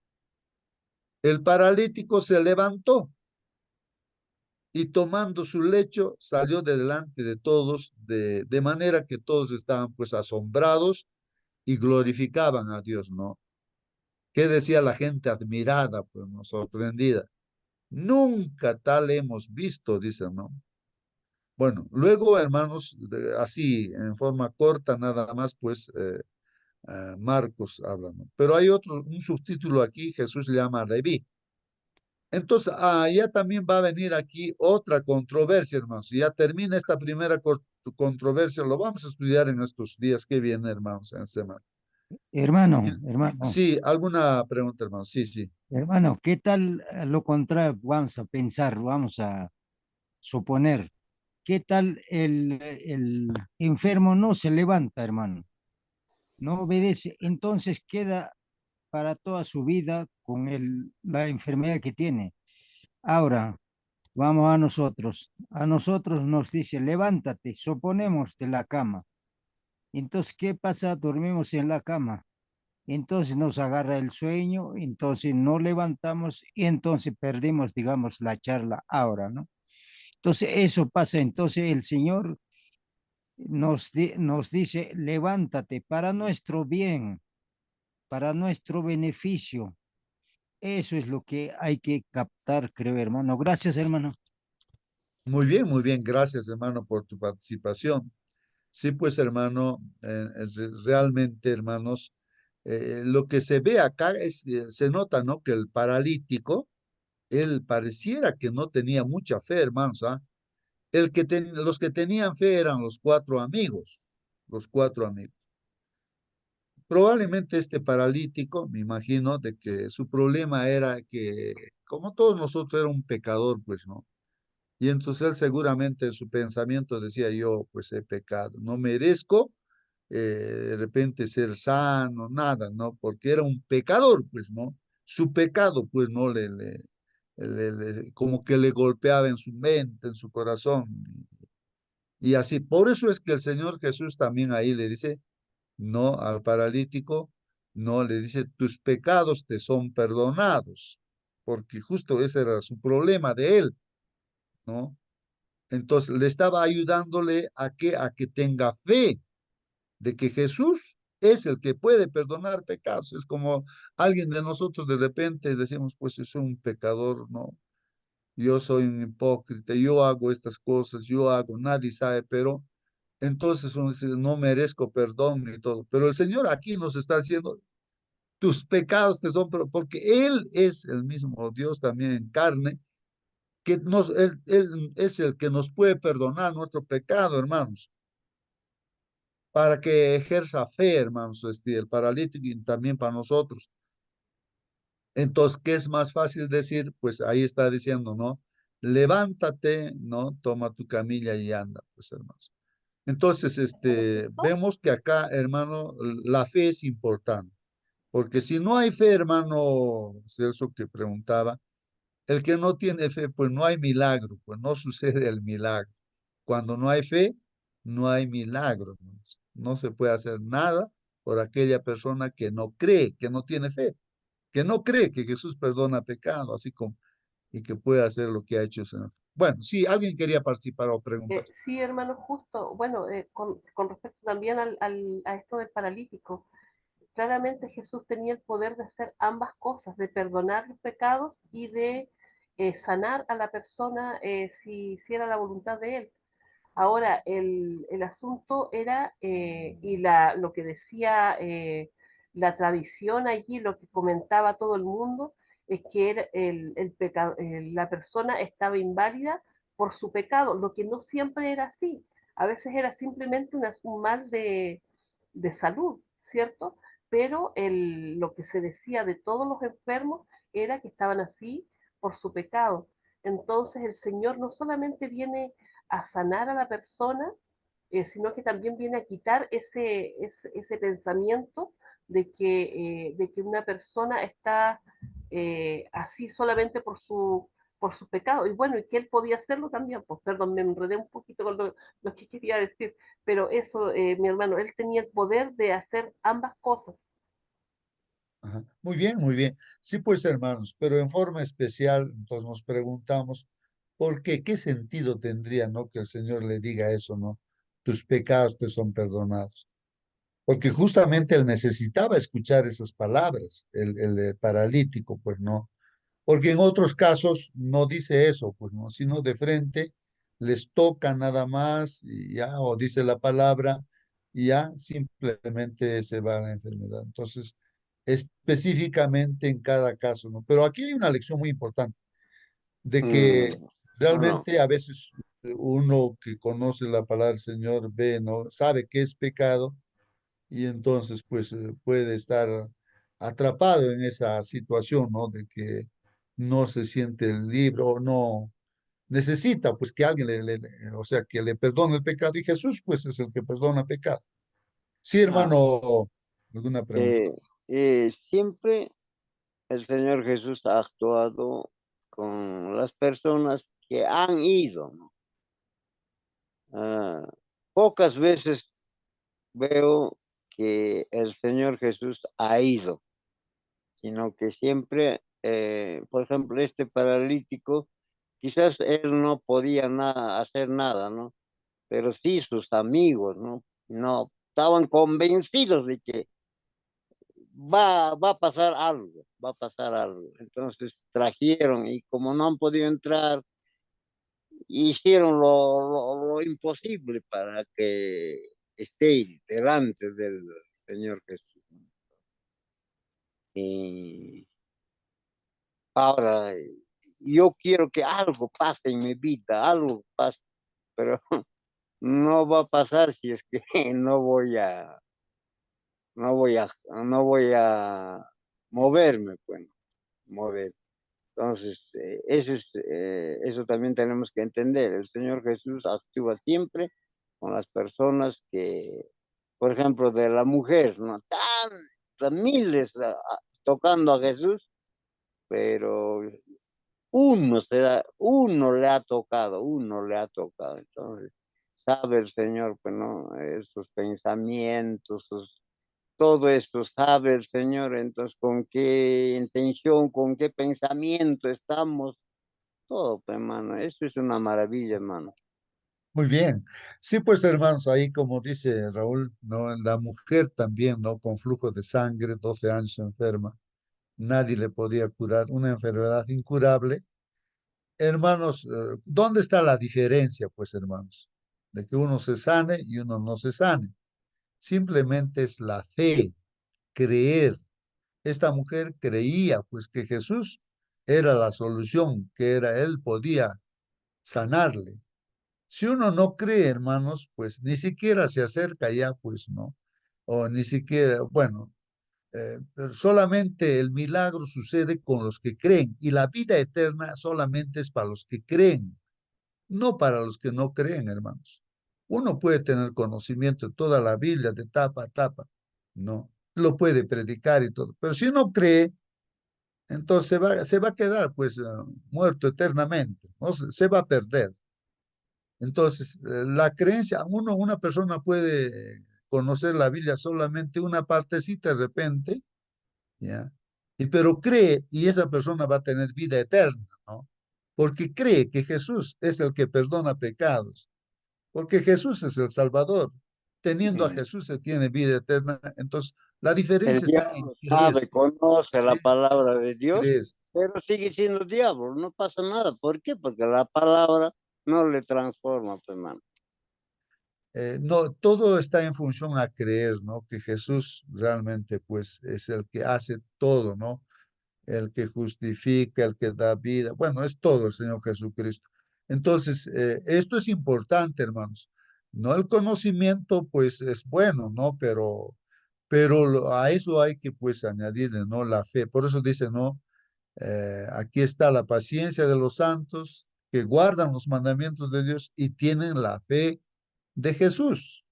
El paralítico se levantó y tomando su lecho salió de delante de todos, de manera que todos estaban pues asombrados y glorificaban a Dios, ¿no? ¿Qué decía la gente admirada, pues, ¿no? Sorprendida? Nunca tal hemos visto, dice, ¿no? Bueno, luego, hermanos, así, en forma corta, nada más, pues, Marcos habla, ¿no? Pero hay otro, un subtítulo aquí, Jesús le llama Leví. Entonces, ya también va a venir aquí otra controversia, hermanos. Ya termina esta primera controversia, lo vamos a estudiar en estos días que vienen, hermanos, en semana. Hermano, hermano, Sí, alguna pregunta, hermanos. Sí, sí. hermano, ¿qué tal lo contrario? Vamos a pensar, vamos a suponer, ¿qué tal el enfermo no se levanta, hermano? No obedece, entonces queda para toda su vida con la enfermedad que tiene. Ahora, vamos a nosotros nos dice, levántate, suponemos de la cama. Entonces, ¿qué pasa? Dormimos en la cama. Entonces nos agarra el sueño, entonces no levantamos y entonces perdimos, digamos, la charla ahora, ¿no? Entonces eso pasa, entonces el Señor nos dice, levántate para nuestro bien, para nuestro beneficio. Eso es lo que hay que captar, creo, hermano. Gracias, hermano. Muy bien. Gracias, hermano, por tu participación. Sí, pues, hermano, realmente, hermanos, lo que se ve acá es, se nota, ¿no? Que el paralítico, él pareciera que no tenía mucha fe, hermanos, ¿ah? Los que tenían fe eran los cuatro amigos. Probablemente este paralítico, me imagino, de que su problema era que, como todos nosotros, era un pecador, pues, ¿no? Y entonces él seguramente en su pensamiento decía, yo pues he pecado, no merezco de repente ser sano, nada, ¿no? Porque era un pecador, pues, ¿no? Su pecado, pues, ¿no? Como que le golpeaba en su mente, en su corazón. Y así, por eso es que el Señor Jesús también ahí le dice, no al paralítico, no le dice, tus pecados te son perdonados, porque justo ese era su problema de él, ¿no? Entonces le estaba ayudándole a que tenga fe de que Jesús es el que puede perdonar pecados. Es como alguien de nosotros de repente decimos, pues yo soy un pecador, ¿no? Yo soy un hipócrita, yo hago estas cosas, yo hago, nadie sabe, pero entonces uno dice, no merezco perdón y todo. Pero el Señor aquí nos está diciendo, tus pecados te son, porque Él es el mismo Dios también en carne, que él es el que nos puede perdonar nuestro pecado, hermanos, para que ejerza fe, hermanos, el paralítico y también para nosotros. Entonces, ¿qué es más fácil decir? Pues ahí está diciendo, ¿no? Levántate, ¿no? Toma tu camilla y anda, pues hermanos. Entonces, vemos que acá, hermano, la fe es importante, porque si no hay fe, hermano Celso que preguntaba, el que no tiene fe, pues no hay milagro, pues no sucede el milagro. Cuando no hay fe, no hay milagro, hermanos. No se puede hacer nada por aquella persona que no cree, que no tiene fe, que no cree que Jesús perdona pecado, así como, y que puede hacer lo que ha hecho el Señor. Bueno, sí, alguien quería participar o preguntar. Sí, hermano, justo, bueno, con respecto también a esto del paralítico, claramente Jesús tenía el poder de hacer ambas cosas, de perdonar los pecados y de sanar a la persona si hiciera la voluntad de él. Ahora, el asunto era, lo que decía la tradición allí, lo que comentaba todo el mundo, es que era la persona estaba inválida por su pecado, lo que no siempre era así. A veces era simplemente un mal de salud, ¿cierto? Pero lo que se decía de todos los enfermos era que estaban así por su pecado. Entonces el Señor no solamente viene a sanar a la persona, sino que también viene a quitar ese pensamiento de que una persona está así solamente por su pecado. Y bueno, y que él podía hacerlo también, pues perdón, me enredé un poquito con lo que quería decir, pero eso, mi hermano, él tenía el poder de hacer ambas cosas. Ajá. Muy bien, muy bien. Sí, pues hermanos, pero en forma especial, entonces nos preguntamos, ¿por qué? ¿Qué sentido tendría, no, que el Señor le diga eso, no? Tus pecados te son perdonados. Porque justamente él necesitaba escuchar esas palabras, el paralítico, pues no. Porque en otros casos no dice eso, pues no, sino de frente les toca nada más y ya, o dice la palabra y ya simplemente se va la enfermedad. Entonces, específicamente en cada caso, ¿no? Pero aquí hay una lección muy importante de que Mm, no. realmente a veces uno que conoce la palabra del Señor ve, ¿no? Sabe que es pecado y entonces pues puede estar atrapado en esa situación, ¿no? De que no se siente libre o no necesita pues que alguien o sea, que le perdone el pecado y Jesús pues es el que perdona pecado. Sí, Ah, hermano, alguna pregunta. eh, siempre el Señor Jesús ha actuado con las personas que han ido, ¿no? Ah, pocas veces veo que el Señor Jesús ha ido, sino que siempre, por ejemplo, este paralítico, quizás él no podía hacer nada, ¿no? Pero sí sus amigos, ¿no? No, estaban convencidos de que va a pasar algo, va a pasar algo. Entonces trajeron y como no han podido entrar, hicieron lo imposible para que esté delante del Señor Jesús. Y ahora yo quiero que algo pase en mi vida, algo pase, pero no va a pasar si es que no voy a moverme, pues, mover. Entonces, eso también tenemos que entender. El Señor Jesús actúa siempre con las personas que, por ejemplo, de la mujer, ¿no? Tantas miles tocando a Jesús, pero uno le ha tocado. Entonces, sabe el Señor, pues, ¿no? Sus pensamientos, todo esto sabe el Señor, entonces con qué intención, con qué pensamiento estamos, todo, pues, hermano, eso es una maravilla, hermano. Muy bien. Sí, pues hermanos, ahí como dice Raúl, ¿no? La mujer también, ¿no? Con flujo de sangre, 12 años enferma. Nadie le podía curar una enfermedad incurable. Hermanos, ¿dónde está la diferencia, pues, hermanos? De que uno se sane y uno no se sane. Simplemente es la fe, creer. Esta mujer creía, pues, que Jesús era la solución, que era él podía sanarle. Si uno no cree, hermanos, pues ni siquiera se acerca ya, pues, ¿no? O ni siquiera, bueno, pero solamente el milagro sucede con los que creen y la vida eterna solamente es para los que creen, no para los que no creen, hermanos. Uno puede tener conocimiento de toda la Biblia, de tapa a tapa, no, lo puede predicar y todo, pero si no cree, entonces se va a quedar pues muerto eternamente, ¿no? Se va a perder. Entonces, la creencia, una persona puede conocer la Biblia solamente una partecita de repente, ¿ya? Pero cree y esa persona va a tener vida eterna, ¿no? Porque cree que Jesús es el que perdona pecados, porque Jesús es el Salvador. Teniendo a Jesús se tiene vida eterna. Entonces, la El diferencia está en diablo creer, sabe, conoce la creer, palabra de Dios, creer. pero sigue siendo diablo, no pasa nada. ¿Por qué? Porque la palabra no le transforma, pues, hermano. No, todo está en función a creer, ¿no? Que Jesús realmente, pues, es el que hace todo, ¿no? El que justifica, el que da vida. Bueno, es todo el Señor Jesucristo. Entonces, esto es importante, hermanos. No el conocimiento, pues, es bueno, ¿no? Pero a eso hay que, pues, añadirle, ¿no? La fe. Por eso dice, ¿no? Aquí está la paciencia de los santos que guardan los mandamientos de Dios y tienen la fe de Jesús.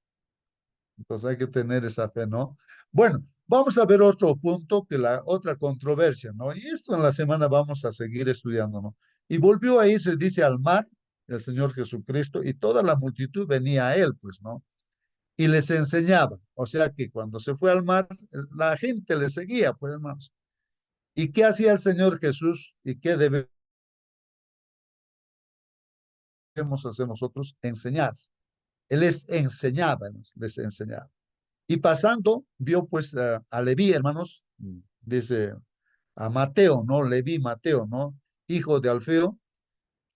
Entonces hay que tener esa fe, ¿no? Bueno, vamos a ver otro punto que la otra controversia, ¿no? Y esto en la semana vamos a seguir estudiando, ¿no? Y volvió a irse, dice, al mar el Señor Jesucristo y toda la multitud venía a él, pues, ¿no? Y les enseñaba. O sea que cuando se fue al mar, la gente le seguía, pues, hermanos. ¿Y qué hacía el Señor Jesús y qué debemos hacer nosotros? Enseñar. Él les enseñaba, les enseñaba. Y pasando, vio pues a Leví, hermanos, dice a Mateo, ¿no? Leví, Mateo, ¿no? Hijo de Alfeo.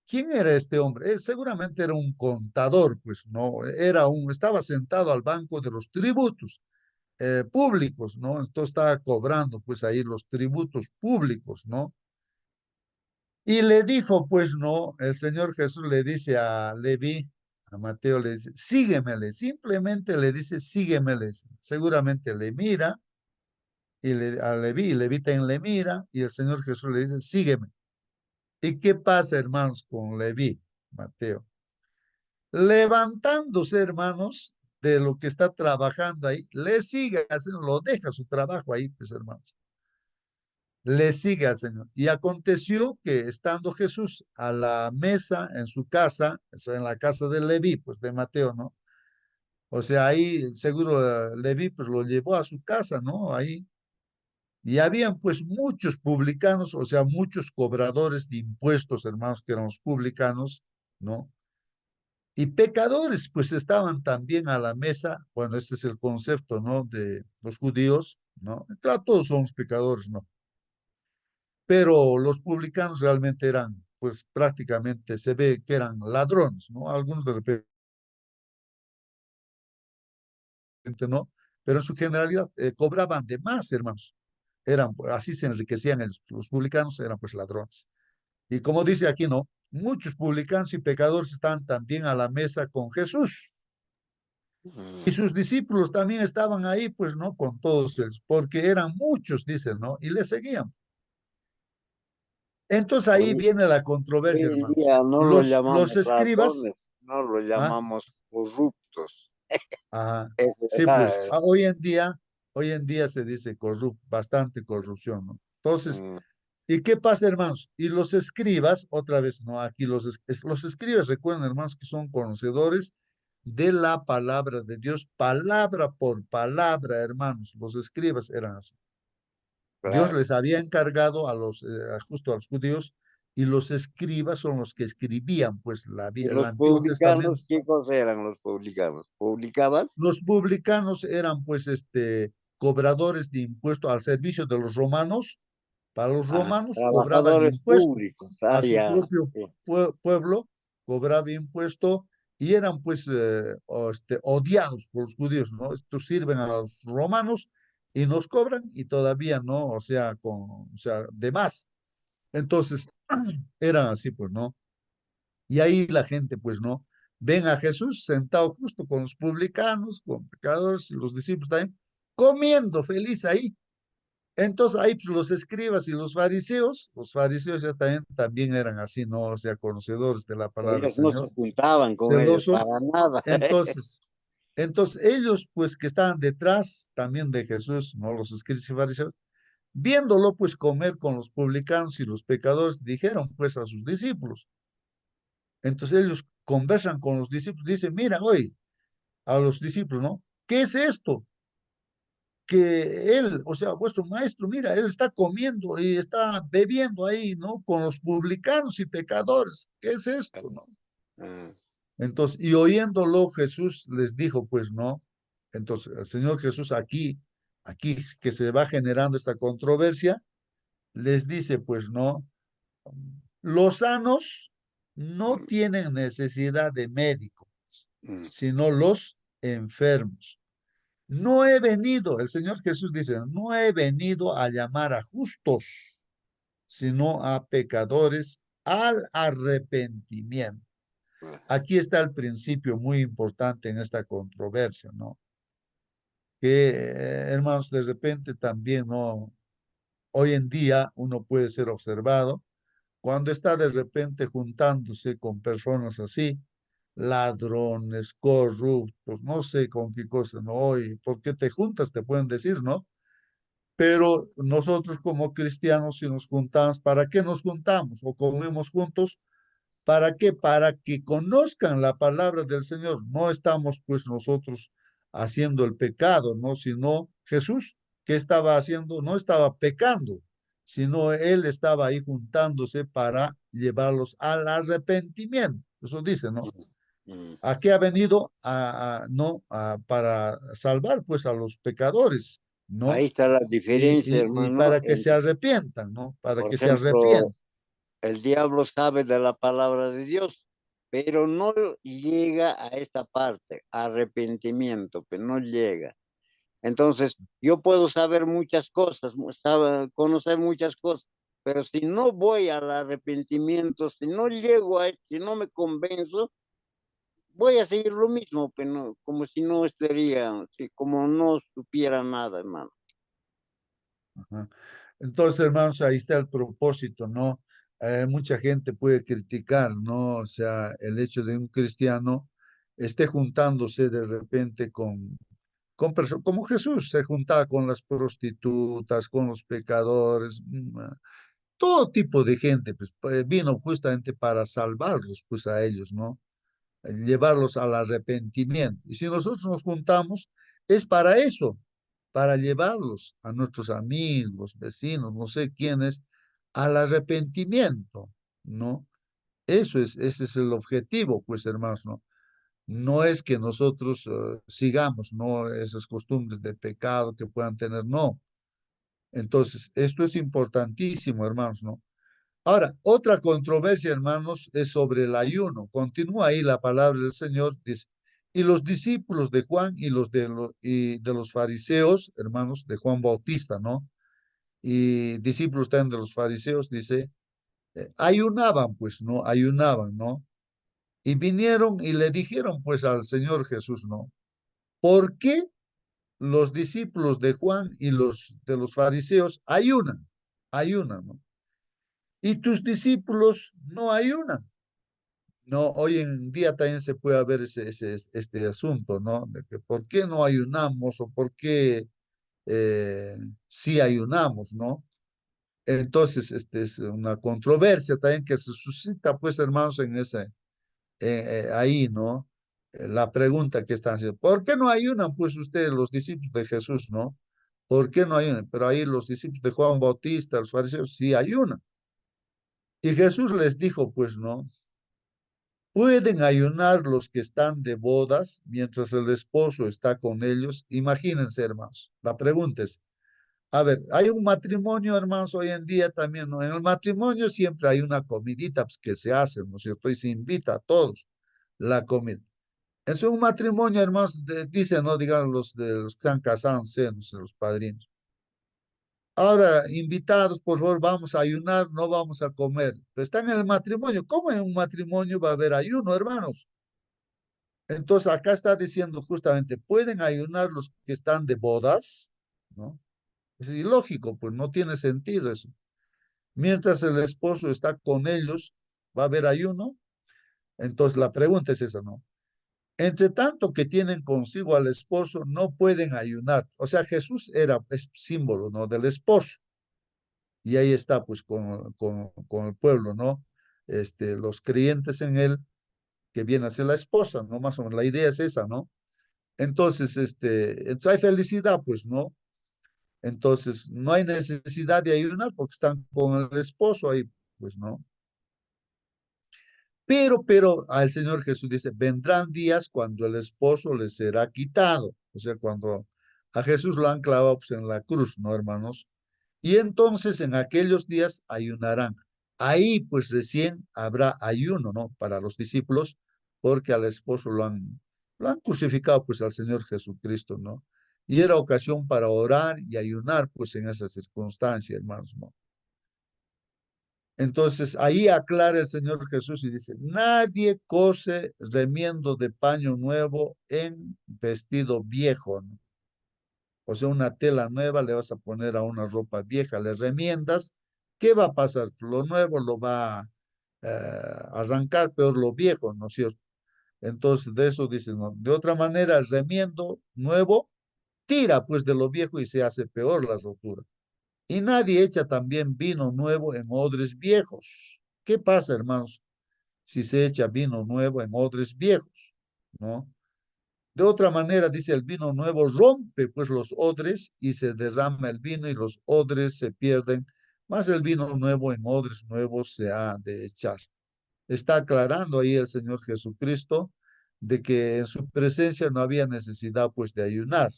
¿Quién era este hombre? Seguramente era un contador, pues, ¿no? Estaba sentado al banco de los tributos públicos, ¿no? Entonces estaba cobrando, pues, ahí los tributos públicos, ¿no? Y le dijo, pues, ¿no? El Señor Jesús le dice a Leví, a Mateo le dice, síguemele, simplemente le dice, síguemele. Seguramente le mira a Leví, y Leví también le mira, y el Señor Jesús le dice, sígueme. ¿Y qué pasa, hermanos, con Leví, Mateo? Levantándose, hermanos, de lo que está trabajando ahí, le sigue al Señor, lo deja su trabajo ahí, pues, hermanos. Le sigue al Señor. Y aconteció que estando Jesús a la mesa en su casa, o sea, en la casa de Leví, pues de Mateo, ¿no? O sea, ahí seguro Leví pues lo llevó a su casa, ¿no? Ahí. Y habían pues muchos publicanos, o sea, muchos cobradores de impuestos, hermanos, que eran los publicanos, ¿no? Y pecadores, pues estaban también a la mesa. Bueno, este es el concepto, ¿no? De los judíos, ¿no? Claro, todos somos pecadores, ¿no? Pero los publicanos realmente eran, pues prácticamente se ve que eran ladrones, ¿no? Algunos de repente no, pero en su generalidad cobraban de más, hermanos. Así se enriquecían los publicanos, eran pues ladrones. Y como dice aquí, ¿no? Muchos publicanos y pecadores están también a la mesa con Jesús. Y sus discípulos también estaban ahí, pues, ¿no? Con todos ellos, porque eran muchos, dicen, ¿no? Y le seguían. Entonces ahí Hoy, viene la hoy controversia, en hermanos. día no lo Los llamamos escribas, ladrones, no lo ¿ah? llamamos corruptos. Ajá. Es Sí, pues, verdad. hoy en día se dice bastante corrupción, ¿no? Entonces, Mm. ¿y qué pasa, hermanos? Y los escribas, otra vez, ¿no? Aquí los escribas, recuerden, hermanos, que son conocedores de la palabra de Dios, palabra por palabra, hermanos. Los escribas eran así. Dios Claro. les había encargado justo a los judíos, y los escribas son los que escribían, pues, ¿Y el los Antiguo Testamento. publicanos, qué cosa eran los publicanos? ¿Publicaban? Los publicanos eran, pues, cobradores de impuestos al servicio de los romanos. Para los Ah, romanos cobraban trabajadores impuestos públicos. Ah, a su ya. propio Sí. pueblo, cobraba impuesto y eran, pues, odiados por los judíos, ¿no? Estos sirven a los romanos y nos cobran y todavía, ¿no? O sea, de más. Entonces, eran así, pues, ¿no? Y ahí la gente, pues, ¿no? Ven a Jesús sentado justo con los publicanos, con pecadores y los discípulos también, comiendo feliz ahí. Entonces ahí pues, los escribas y los fariseos ya también eran así, ¿no? O sea, conocedores de la palabra del Ellos no se Señor, juntaban con ellos celoso. para nada. Entonces, entonces ellos pues que estaban detrás también de Jesús, ¿no? Los escribas y fariseos, viéndolo pues comer con los publicanos y los pecadores, dijeron pues a sus discípulos. Entonces ellos conversan con los discípulos, dicen, mira, hoy a los discípulos, ¿no? ¿Qué es esto? Que él, o sea, vuestro maestro, mira, él está comiendo y está bebiendo ahí, ¿no? Con los publicanos y pecadores. ¿Qué es esto, no? Ah, Entonces, y oyéndolo Jesús les dijo, pues, ¿no? Entonces, el Señor Jesús aquí que se va generando esta controversia, les dice, pues, ¿no? Los sanos no tienen necesidad de médico, mm, sino los enfermos. No he venido, el Señor Jesús dice, no he venido a llamar a justos, sino a pecadores al arrepentimiento. ah, Aquí está el principio muy importante en esta controversia, ¿no? Que, hermanos, de repente también, ¿no? Hoy en día uno puede ser observado cuando está de repente juntándose con personas así, ladrones, corruptos, no sé con qué cosa, ¿no? Hoy, ¿por qué te juntas? Te pueden decir, ¿no? Pero nosotros como cristianos, si nos juntamos, ¿para qué nos juntamos? O comemos juntos, ¿para qué? Para que conozcan la palabra del Señor. No estamos pues nosotros haciendo el pecado, ¿no? Sino Jesús, ¿qué estaba haciendo? No estaba pecando, sino Él estaba ahí juntándose para llevarlos al arrepentimiento. Eso dice, ¿no? mm. ¿A qué ha venido? No, para salvar pues a los pecadores, Ahí ¿no? está la Y, diferencia, y hermano. para que se arrepientan, ¿no? Para Por que se ejemplo, arrepientan. el diablo sabe de la palabra de Dios, pero no llega a esta parte, arrepentimiento, pero no llega. Entonces, yo puedo saber muchas cosas, conocer muchas cosas, pero si no voy al arrepentimiento, si no llego a, si no me convenzo, voy a seguir lo mismo, pero como si no estaría, como no supiera nada, hermano. Ajá. Entonces, hermanos, ahí está el propósito, ¿no? Mucha gente puede criticar, ¿no? O sea, el hecho de un cristiano esté juntándose de repente con personas, como Jesús se juntaba con las prostitutas, con los pecadores, todo tipo de gente, pues vino justamente para salvarlos, pues a ellos, ¿no? Llevarlos al arrepentimiento. Y si nosotros nos juntamos, es para eso, para llevarlos a nuestros amigos, vecinos, no sé quiénes, al arrepentimiento, ¿no? Ese es el objetivo, pues, hermanos, ¿no? No es que nosotros sigamos, ¿no? Esas costumbres de pecado que puedan tener, no. Entonces, esto es importantísimo, hermanos, ¿no? Ahora, otra controversia, hermanos, es sobre el ayuno. Continúa ahí la palabra del Señor, dice, y los discípulos de Juan y de los fariseos, hermanos, de Juan Bautista, ¿no? Y discípulos también de los fariseos, dice, ayunaban, pues, ¿no? Ayunaban, ¿no? Y vinieron y le dijeron, pues, al Señor Jesús, ¿no? ¿Por qué los discípulos de Juan y los de los fariseos ayunan? Ayunan, ¿no? Y tus discípulos no ayunan. No, hoy en día también se puede ver este asunto, ¿no? De que ¿por qué no ayunamos o por qué sí ayunamos, ¿no? Entonces, este es una controversia también que se suscita, pues, hermanos, en ahí, ¿no? La pregunta que están haciendo, ¿por qué no ayunan, pues, ustedes, los discípulos de Jesús, ¿no? ¿Por qué no ayunan? Pero ahí los discípulos de Juan Bautista, los fariseos, sí ayunan. Y Jesús les dijo, pues, ¿no? ¿Pueden ayunar los que están de bodas mientras el esposo está con ellos? Imagínense, hermanos. La pregunta es, a ver, hay un matrimonio, hermanos, hoy en día también, ¿no? En el matrimonio siempre hay una comidita pues, que se hace, ¿no es cierto? Y se invita a todos la comida. En un matrimonio, hermanos, dicen, ¿no? Digan los que están casados, no sé, los padrinos. Ahora, invitados, por favor, vamos a ayunar, no vamos a comer. Pero están en el matrimonio. ¿Cómo en un matrimonio va a haber ayuno, hermanos? Entonces, acá está diciendo justamente, pueden ayunar los que están de bodas, ¿no? Es ilógico, pues no tiene sentido eso. Mientras el esposo está con ellos, va a haber ayuno. Entonces la pregunta es esa, ¿no? Entre tanto que tienen consigo al esposo, no pueden ayunar. O sea, Jesús es símbolo, ¿no? Del esposo. Y ahí está, pues, con el pueblo, ¿no? Los creyentes en él, que viene a ser la esposa, ¿no? Más o menos, la idea es esa, ¿no? Entonces, entonces hay felicidad, pues, ¿no? Entonces, no hay necesidad de ayunar porque están con el esposo ahí, pues, ¿no? Pero al Señor Jesús dice, vendrán días cuando el esposo les será quitado. O sea, cuando a Jesús lo han clavado pues, en la cruz, ¿no, hermanos? Y entonces en aquellos días ayunarán. Ahí pues recién habrá ayuno, ¿no? Para los discípulos, porque al esposo lo han crucificado pues al Señor Jesucristo, ¿no? Y era ocasión para orar y ayunar pues en esa circunstancia, hermanos, ¿no? Entonces ahí aclara el Señor Jesús y dice, nadie cose remiendo de paño nuevo en vestido viejo, ¿no? O sea, una tela nueva le vas a poner a una ropa vieja, le remiendas, ¿qué va a pasar? Lo nuevo lo va a arrancar, peor lo viejo, ¿no es cierto? Entonces de eso dice, no. De otra manera, el remiendo nuevo tira pues de lo viejo y se hace peor la rotura. Y nadie echa también vino nuevo en odres viejos. ¿Qué pasa, hermanos, si se echa vino nuevo en odres viejos? ¿No? De otra manera, dice, el vino nuevo rompe pues los odres y se derrama el vino y los odres se pierden, más el vino nuevo en odres nuevos se ha de echar. Está aclarando ahí el Señor Jesucristo de que en su presencia no había necesidad pues de ayunar,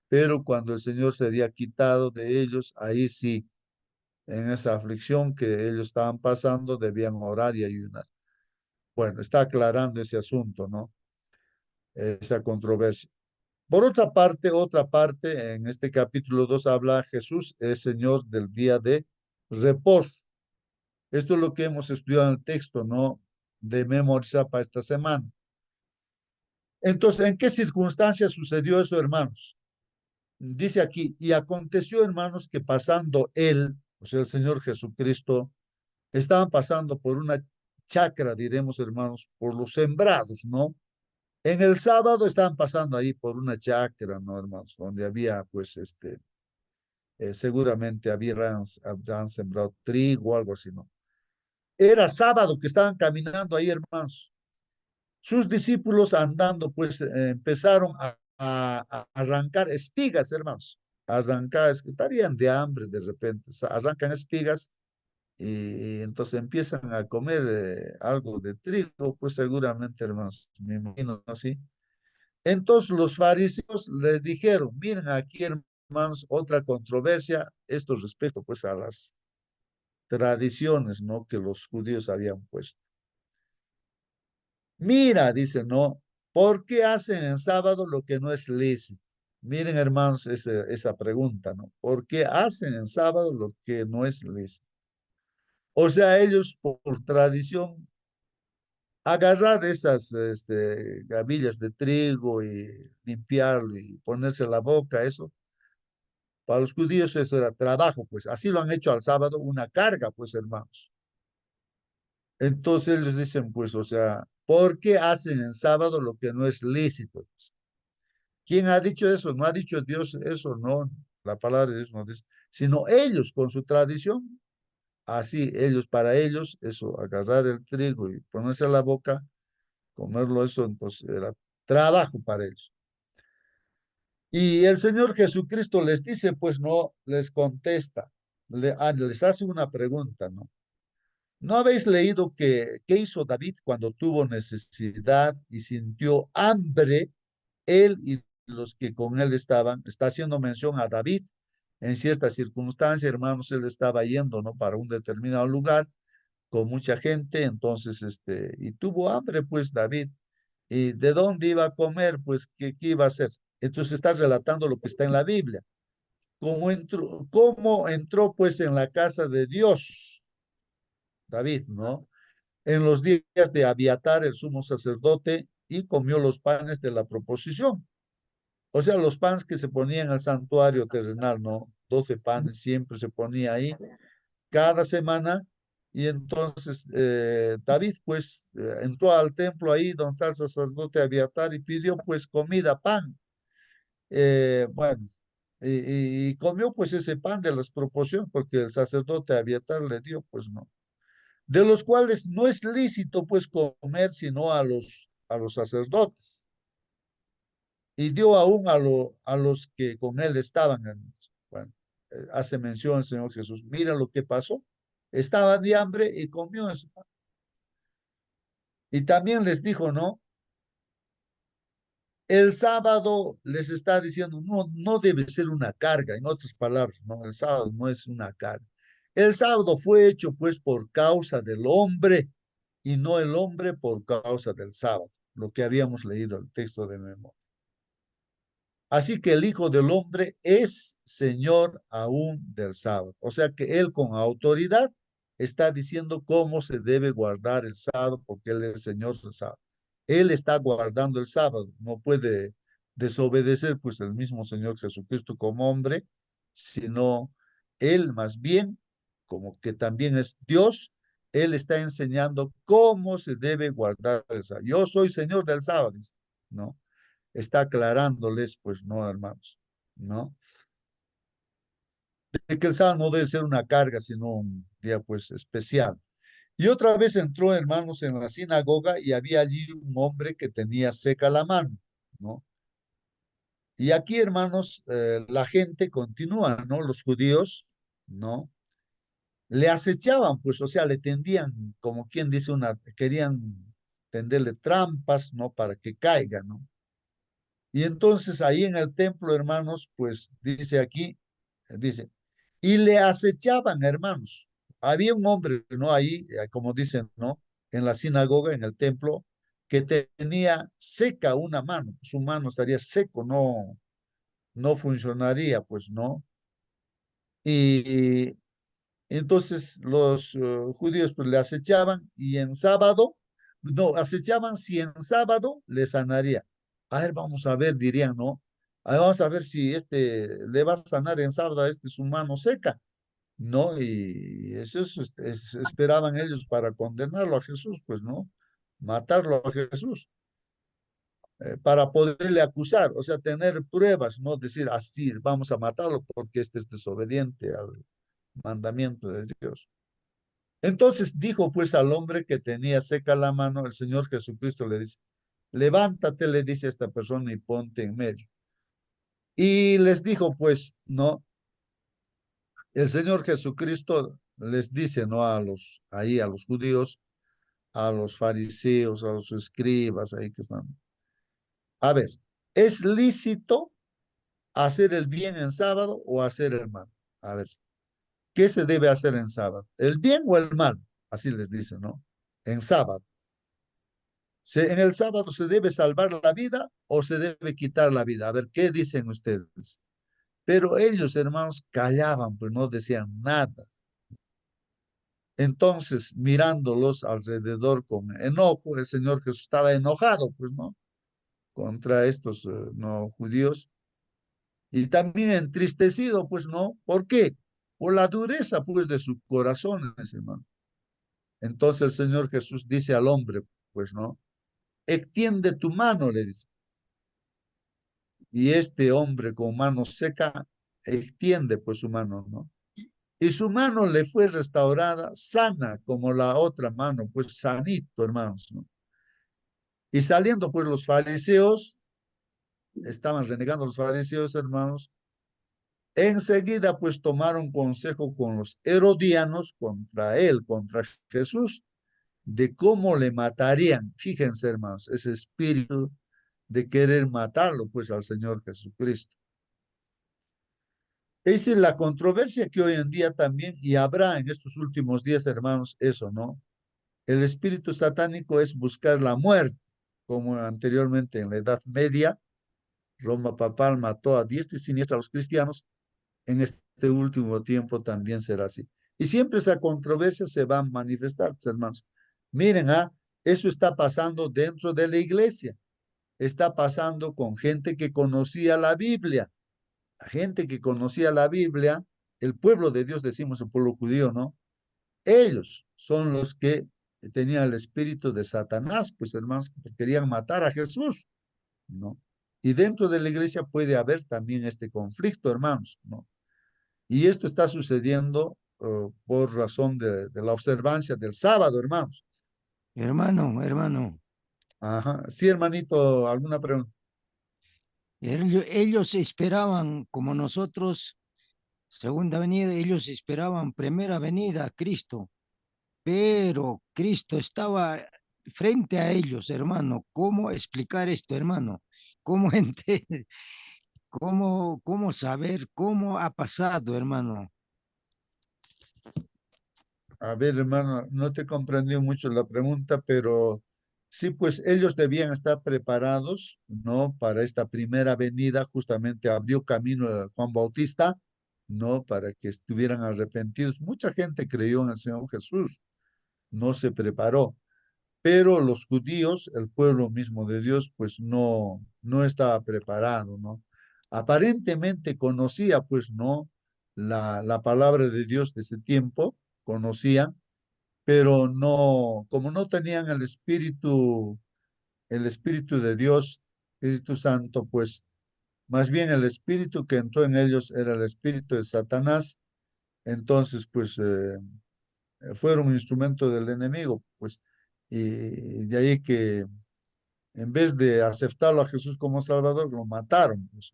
pero cuando el Señor se había quitado de ellos, ahí sí, en esa aflicción que ellos estaban pasando, debían orar y ayunar. Bueno, está aclarando ese asunto, ¿no? Esa controversia. Por otra parte, en este capítulo 2 habla Jesús es Señor del día de reposo. Esto es lo que hemos estudiado en el texto, ¿no? De memorizar para esta semana. Entonces, ¿en qué circunstancias sucedió eso, hermanos? Dice aquí, y aconteció, hermanos, que pasando él, o sea, el Señor Jesucristo, estaban pasando por una chacra, diremos, hermanos, por los sembrados, ¿no? En el sábado estaban pasando ahí por una chacra, ¿no, hermanos? Donde había, pues, seguramente habían sembrado trigo o algo así, ¿no? Era sábado que estaban caminando ahí, hermanos. Sus discípulos andando, pues, empezaron a arrancar espigas, hermanos. Arrancar, estarían de hambre de repente, arrancan espigas y entonces empiezan a comer algo de trigo, pues seguramente, hermanos, me imagino así. Entonces los fariseos les dijeron, miren aquí, hermanos, otra controversia, esto respecto pues a las tradiciones, ¿no? Que los judíos habían puesto. Mira, dice, ¿no? ¿Por qué hacen en sábado lo que no es lícito? Miren, hermanos, esa pregunta, ¿no? ¿Por qué hacen en sábado lo que no es lícito? O sea, ellos por tradición agarrar esas gavillas de trigo y limpiarlo y ponerse la boca, eso. Para los judíos eso era trabajo, pues así lo han hecho al sábado, una carga, pues hermanos. Entonces ellos dicen, pues, o sea, ¿por qué hacen en sábado lo que no es lícito? ¿Quién ha dicho eso? No ha dicho Dios eso, no. La palabra de Dios no dice, sino ellos con su tradición. Así, ellos, para ellos, eso, agarrar el trigo y ponerse a la boca, comerlo, eso, entonces era trabajo para ellos. Y el Señor Jesucristo les dice, pues no, les contesta, les hace una pregunta, ¿no? ¿No habéis leído qué hizo David cuando tuvo necesidad y sintió hambre, él y los que con él estaban? Está haciendo mención a David. En cierta circunstancia, hermanos, él estaba yendo, ¿no? Para un determinado lugar con mucha gente, entonces, y tuvo hambre, pues, David. ¿Y de dónde iba a comer? Pues, ¿qué iba a hacer? Entonces está relatando lo que está en la Biblia. Cómo entró pues en la casa de Dios, David, ¿no? En los días de Abiatar, el sumo sacerdote, y comió los panes de la proposición. O sea, los panes que se ponían al santuario terrenal, ¿no? 12 panes siempre se ponía ahí cada semana. Y entonces David pues entró al templo ahí donde está el sacerdote Abiatar y pidió pues comida, pan. Bueno, y comió pues ese pan de la desproporción porque el sacerdote Abiatar le dio, pues no. De los cuales no es lícito pues comer sino a los sacerdotes. Y dio aún a los que con él estaban. Bueno, hace mención el Señor Jesús. Mira lo que pasó. Estaban de hambre y comió eso. Y también les dijo, ¿no? El sábado les está diciendo, no, no debe ser una carga, en otras palabras, no, el sábado no es una carga. El sábado fue hecho pues por causa del hombre y no el hombre por causa del sábado, lo que habíamos leído el texto de memoria. Así que el Hijo del Hombre es Señor aún del sábado. O sea que Él con autoridad está diciendo cómo se debe guardar el sábado porque Él es Señor del sábado. Él está guardando el sábado, no puede desobedecer pues el mismo Señor Jesucristo como hombre, sino Él más bien, como que también es Dios, Él está enseñando cómo se debe guardar el sábado. Yo soy Señor del sábado, ¿no? Está aclarándoles, pues no, hermanos, ¿no? De que el sábado no debe ser una carga, sino un día, pues, especial. Y otra vez entró, hermanos, en la sinagoga y había allí un hombre que tenía seca la mano, ¿no? Y aquí, hermanos, la gente continúa, ¿no? Los judíos, ¿no? Le acechaban, pues, o sea, le tendían, como quien dice, querían tenderle trampas, ¿no? Para que caiga, ¿no? Y entonces ahí en el templo, hermanos, pues dice aquí, dice, y le acechaban, hermanos. Había un hombre, ¿no? Ahí, como dicen, ¿no? En la sinagoga, en el templo, que tenía seca una mano. Su mano estaría seco, no, no funcionaría, pues, ¿no? Y entonces los judíos pues le acechaban y en sábado, no, acechaban si en sábado le sanaría. A ver, vamos a ver, dirían, ¿no? A ver, vamos a ver si le va a sanar en sábado a su mano seca, ¿no? Y eso esperaban ellos para condenarlo a Jesús, pues, ¿no? Matarlo a Jesús, para poderle acusar, o sea, tener pruebas, no decir así, vamos a matarlo porque este es desobediente al mandamiento de Dios. Entonces dijo pues al hombre que tenía seca la mano, el Señor Jesucristo le dice, levántate, le dice a esta persona y ponte en medio. Y les dijo pues, no, el Señor Jesucristo les dice, no, ahí a los judíos, a los fariseos, a los escribas, ahí que están. A ver, ¿es lícito hacer el bien en sábado o hacer el mal? A ver, ¿qué se debe hacer en sábado? ¿El bien o el mal? Así les dice, ¿no? En sábado. ¿En el sábado se debe salvar la vida o se debe quitar la vida? A ver, ¿qué dicen ustedes? Pero ellos, hermanos, callaban, pues no decían nada. Entonces, mirándolos alrededor con enojo, el Señor Jesús estaba enojado, pues, ¿no? Contra estos no judíos. Y también entristecido, pues, ¿no? ¿Por qué? Por la dureza, pues, de sus corazones, hermano. Entonces el Señor Jesús dice al hombre, pues, ¿no? Extiende tu mano, le dice. Y este hombre con mano seca extiende pues su mano, ¿no? Y su mano le fue restaurada, sana como la otra mano, pues sanito, hermanos, ¿no? Y saliendo pues los fariseos, estaban renegando los fariseos, hermanos, enseguida pues tomaron consejo con los herodianos contra él, contra Jesús, de cómo le matarían. Fíjense, hermanos, ese espíritu de querer matarlo pues al Señor Jesucristo. Es decir, la controversia que hoy en día también, y habrá en estos últimos días, hermanos, eso, ¿no? El espíritu satánico es buscar la muerte, como anteriormente en la Edad Media, Roma papal mató a diestra y siniestra a los cristianos, en este último tiempo también será así. Y siempre esa controversia se va a manifestar, pues, hermanos. Miren, eso está pasando dentro de la iglesia, está pasando con gente que conocía la Biblia. gente que conocía la Biblia, el pueblo de Dios, decimos el pueblo judío, ¿no? Ellos son los que tenían el espíritu de Satanás, pues hermanos, que querían matar a Jesús, ¿no? Y dentro de la iglesia puede haber también este conflicto, hermanos, ¿no? Y esto está sucediendo por razón de la observancia del sábado, hermanos. Hermano, Ajá. Sí, hermanito, ¿alguna pregunta? ellos esperaban, como nosotros, segunda venida, ellos esperaban primera venida a Cristo, pero Cristo estaba frente a ellos, hermano. ¿Cómo explicar esto, hermano? ¿Cómo, cómo saber cómo ha pasado, hermano? A ver, hermano, no te comprendió mucho la pregunta, pero sí, pues ellos debían estar preparados, ¿no? Para esta primera venida, justamente abrió camino a Juan Bautista, ¿no? Para que estuvieran arrepentidos. Mucha gente creyó en el Señor Jesús, no se preparó, pero los judíos, el pueblo mismo de Dios, pues no estaba preparado, ¿no? Aparentemente conocía, pues, ¿no? La palabra de Dios de ese tiempo, conocían, pero no, como no tenían el Espíritu de Dios, Espíritu Santo, pues más bien el Espíritu que entró en ellos era el Espíritu de Satanás, entonces pues fueron un instrumento del enemigo, pues, y de ahí que en vez de aceptarlo a Jesús como Salvador, lo mataron, pues.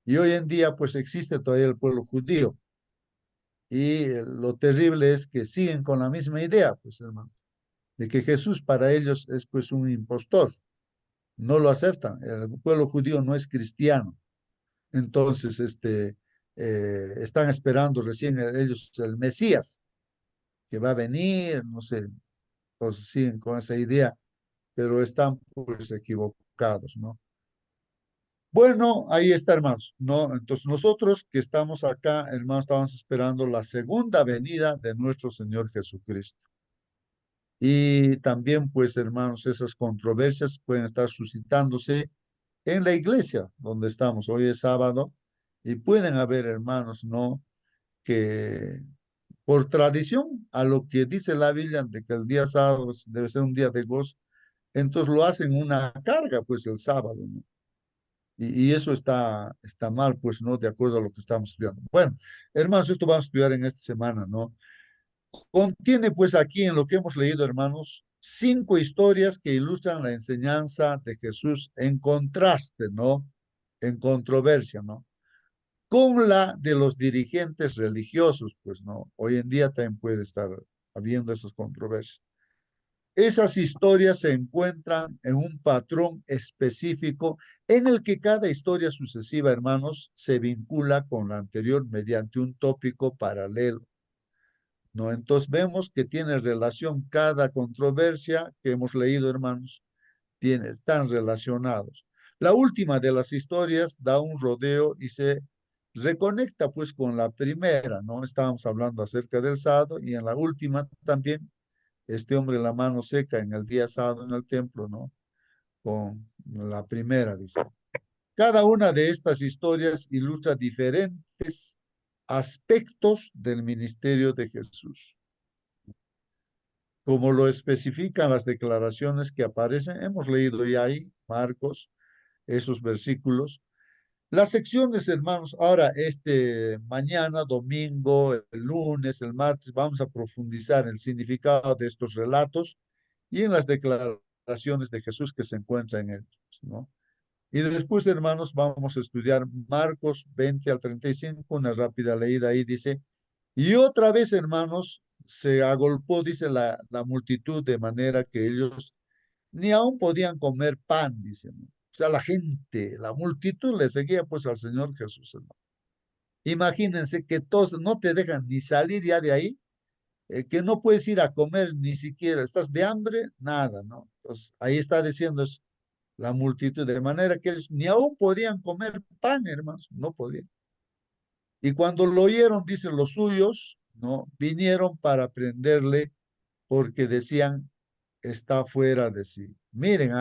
Y hoy en día pues existe todavía el pueblo judío, y lo terrible es que siguen con la misma idea, pues hermano, de que Jesús para ellos es pues un impostor, no lo aceptan, el pueblo judío no es cristiano, entonces están esperando recién ellos el Mesías, que va a venir, no sé, entonces siguen con esa idea, pero están pues equivocados, ¿no? Bueno, ahí está, hermanos, ¿no? Entonces nosotros que estamos acá, hermanos, estamos esperando la segunda venida de nuestro Señor Jesucristo. Y también, pues, hermanos, esas controversias pueden estar suscitándose en la iglesia donde estamos. Hoy es sábado y pueden haber, hermanos, ¿no? Que por tradición a lo que dice la Biblia de que el día sábado debe ser un día de gozo, entonces lo hacen una carga, pues, el sábado, ¿no? Y eso está mal, pues, ¿no? De acuerdo a lo que estamos estudiando. Bueno, hermanos, esto vamos a estudiar en esta semana, ¿no? Contiene pues aquí en lo que hemos leído, hermanos, 5 historias que ilustran la enseñanza de Jesús en contraste, ¿no? En controversia, ¿no? Con la de los dirigentes religiosos, pues, ¿no? Hoy en día también puede estar habiendo esas controversias. Esas historias se encuentran en un patrón específico en el que cada historia sucesiva, hermanos, se vincula con la anterior mediante un tópico paralelo. ¿No? Entonces vemos que tiene relación cada controversia que hemos leído, hermanos, están relacionados. La última de las historias da un rodeo y se reconecta pues con la primera, ¿no? Estábamos hablando acerca del sábado y en la última también, este hombre la mano seca en el día sábado en el templo, ¿no? Con la primera, dice. Cada una de estas historias ilustra diferentes aspectos del ministerio de Jesús. Como lo especifican las declaraciones que aparecen, hemos leído ya ahí, Marcos, esos versículos. Las secciones, hermanos, ahora mañana, domingo, el lunes, el martes, vamos a profundizar en el significado de estos relatos y en las declaraciones de Jesús que se encuentran en ellos, ¿no? Y después, hermanos, vamos a estudiar Marcos 20 al 35, una rápida leída ahí dice, y otra vez, hermanos, se agolpó, dice la multitud, de manera que ellos ni aún podían comer pan, dicen. O sea, la gente, la multitud le seguía pues al Señor Jesús, hermano. Imagínense que todos no te dejan ni salir ya de ahí, que no puedes ir a comer ni siquiera, estás de hambre, nada, ¿no? Entonces, ahí está diciendo eso, la multitud, de manera que ellos ni aún podían comer pan, hermanos, no podían. Y cuando lo oyeron, dicen los suyos, ¿no? Vinieron para prenderle porque decían, está fuera de sí. Miren,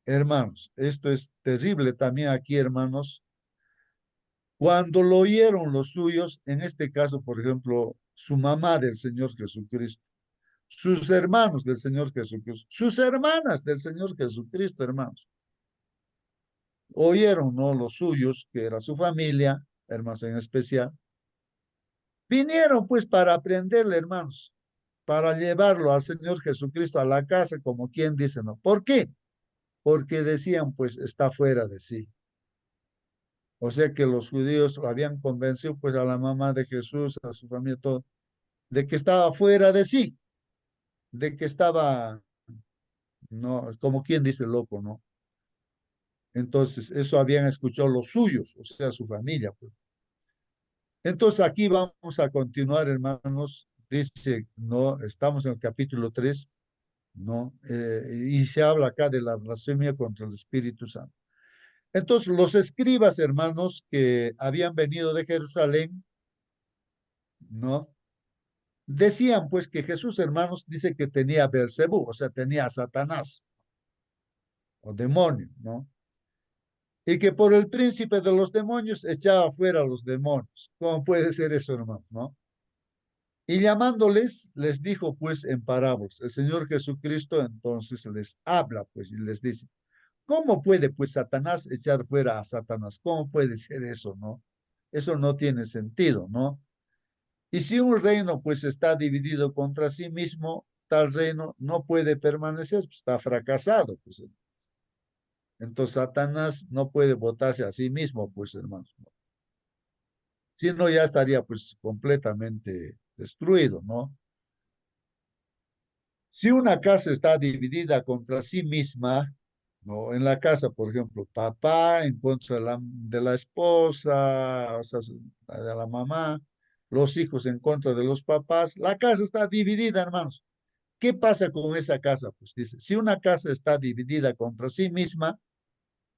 hermanos, esto es terrible también aquí, hermanos. Cuando lo oyeron los suyos, en este caso, por ejemplo, su mamá del Señor Jesucristo, sus hermanos del Señor Jesucristo, sus hermanas del Señor Jesucristo, hermanos, oyeron, ¿no? Los suyos, que era su familia, hermanos en especial, vinieron pues para aprenderle, hermanos, para llevarlo al Señor Jesucristo a la casa, como quien dice, ¿no? ¿Por qué? Porque decían, pues, está fuera de sí. O sea que los judíos habían convencido, pues, a la mamá de Jesús, a su familia, todo, de que estaba fuera de sí, de que estaba, no, como quien dice loco, ¿no? Entonces, eso habían escuchado los suyos, o sea, su familia, pues. Entonces, aquí vamos a continuar, hermanos. Dice, no, estamos en el capítulo 3, ¿no? Y se habla acá de la blasfemia contra el Espíritu Santo. Entonces, los escribas, hermanos, que habían venido de Jerusalén, ¿no? Decían, pues, que Jesús, hermanos, dice que tenía Belcebú, o sea, tenía a Satanás, o demonio, ¿no? Y que por el príncipe de los demonios echaba fuera a los demonios. ¿Cómo puede ser eso, hermano? ¿No? Y llamándoles, les dijo pues en parábolas. El Señor Jesucristo entonces les habla pues y les dice, ¿cómo puede pues Satanás echar fuera a Satanás? ¿Cómo puede ser eso, no? Eso no tiene sentido, ¿no? Y si un reino pues está dividido contra sí mismo, tal reino no puede permanecer, pues, está fracasado, pues. Entonces Satanás no puede votarse a sí mismo, pues hermanos. Si no, ya estaría pues completamente destruido, ¿no? Si una casa está dividida contra sí misma, ¿no? En la casa, por ejemplo, papá en contra de la esposa, o sea, de la mamá, los hijos en contra de los papás, la casa está dividida, hermanos. ¿Qué pasa con esa casa? Pues dice, si una casa está dividida contra sí misma,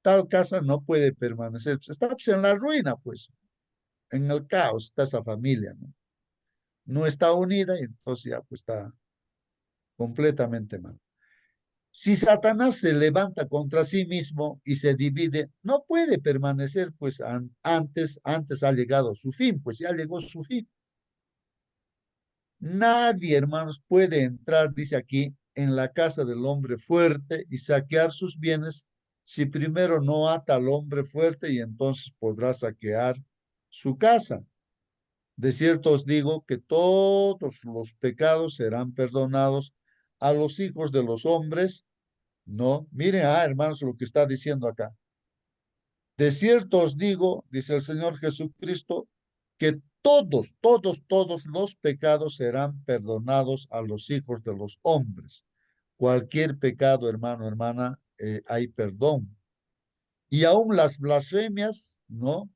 tal casa no puede permanecer. Pues, está pues, en la ruina, pues, en el caos está esa familia, ¿no? No está unida y entonces ya pues está completamente mal. Si Satanás se levanta contra sí mismo y se divide, no puede permanecer, pues antes ha llegado su fin, pues ya llegó su fin. Nadie, hermanos, puede entrar, dice aquí, en la casa del hombre fuerte y saquear sus bienes si primero no ata al hombre fuerte y entonces podrá saquear su casa. De cierto os digo que todos los pecados serán perdonados a los hijos de los hombres. No, miren, hermanos, lo que está diciendo acá. De cierto os digo, dice el Señor Jesucristo, que todos los pecados serán perdonados a los hijos de los hombres. Cualquier pecado, hermano, hermana, hay perdón. Y aún las blasfemias, ¿no?